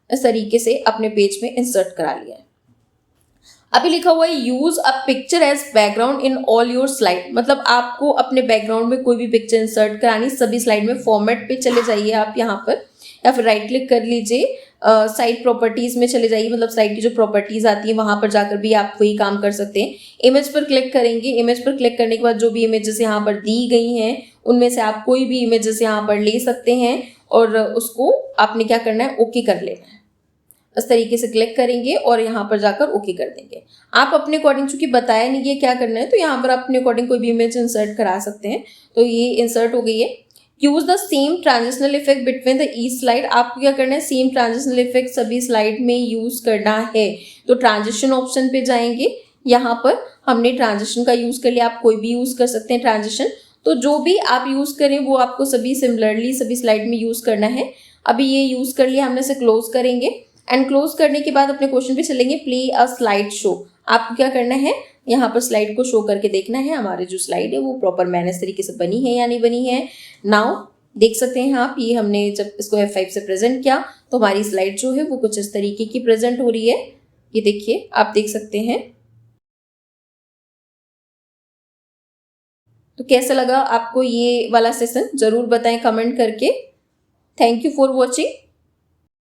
इस तरीके से अपने पेज में इंसर्ट करा लिया है। अभी लिखा हुआ है use a picture as background in all your slide, मतलब आपको अपने बैकग्राउंड में कोई भी पिक्चर इंसर्ट करानी, सभी स्लाइड में फॉर्मेट पे चले जाइए आप यहाँ पर, या फिर राइट क्लिक कर लीजिए, साइड प्रॉपर्टीज में चले जाइए, मतलब साइड की जो प्रॉपर्टीज आती है वहां पर जाकर भी आप वही काम कर सकते हैं। इमेज पर क्लिक करेंगे, इमेज पर क्लिक करने के बाद जो भी इमेजेस यहाँ पर दी गई हैं उनमें से आप कोई भी इमेजेस यहाँ पर ले सकते हैं, और उसको आपने क्या करना है, ओके कर लेना है। इस तरीके से क्लिक करेंगे और यहाँ पर जाकर ओके कर देंगे। आप अपने अकॉर्डिंग, चूंकि बताया नहीं है क्या करना है, तो यहाँ पर आप अपने अकॉर्डिंग कोई भी इमेज इंसर्ट करा सकते हैं। तो ये इंसर्ट हो गई है। Use the same transitional effect between the each slide, आपको क्या करना है, सेम ट्रांजिशनल इफेक्ट सभी स्लाइड में यूज करना है। तो ट्रांजिशन ऑप्शन पे जाएंगे, यहाँ पर हमने ट्रांजिशन का यूज कर लिया, आप कोई भी यूज कर सकते हैं ट्रांजिशन। तो जो भी आप यूज करें वो आपको सभी सिमिलरली सभी स्लाइड में यूज करना है। अभी ये यूज कर लिया हमने, इसे क्लोज करेंगे, एंड क्लोज करने के बाद अपने क्वेश्चन पे चलेंगे, प्ले अ स्लाइड शो। आपको क्या करना है, यहाँ पर स्लाइड को शो करके देखना है हमारे जो स्लाइड है वो प्रॉपर मैनेज तरीके से बनी है या नहीं बनी है। नाउ देख सकते हैं आप, ये हमने जब इसको F5 से प्रेजेंट किया तो हमारी स्लाइड जो है वो कुछ इस तरीके की प्रेजेंट हो रही है। ये देखिए, आप देख सकते हैं। तो कैसा लगा आपको ये वाला सेशन, जरूर बताएं कमेंट करके। Thank you for watching.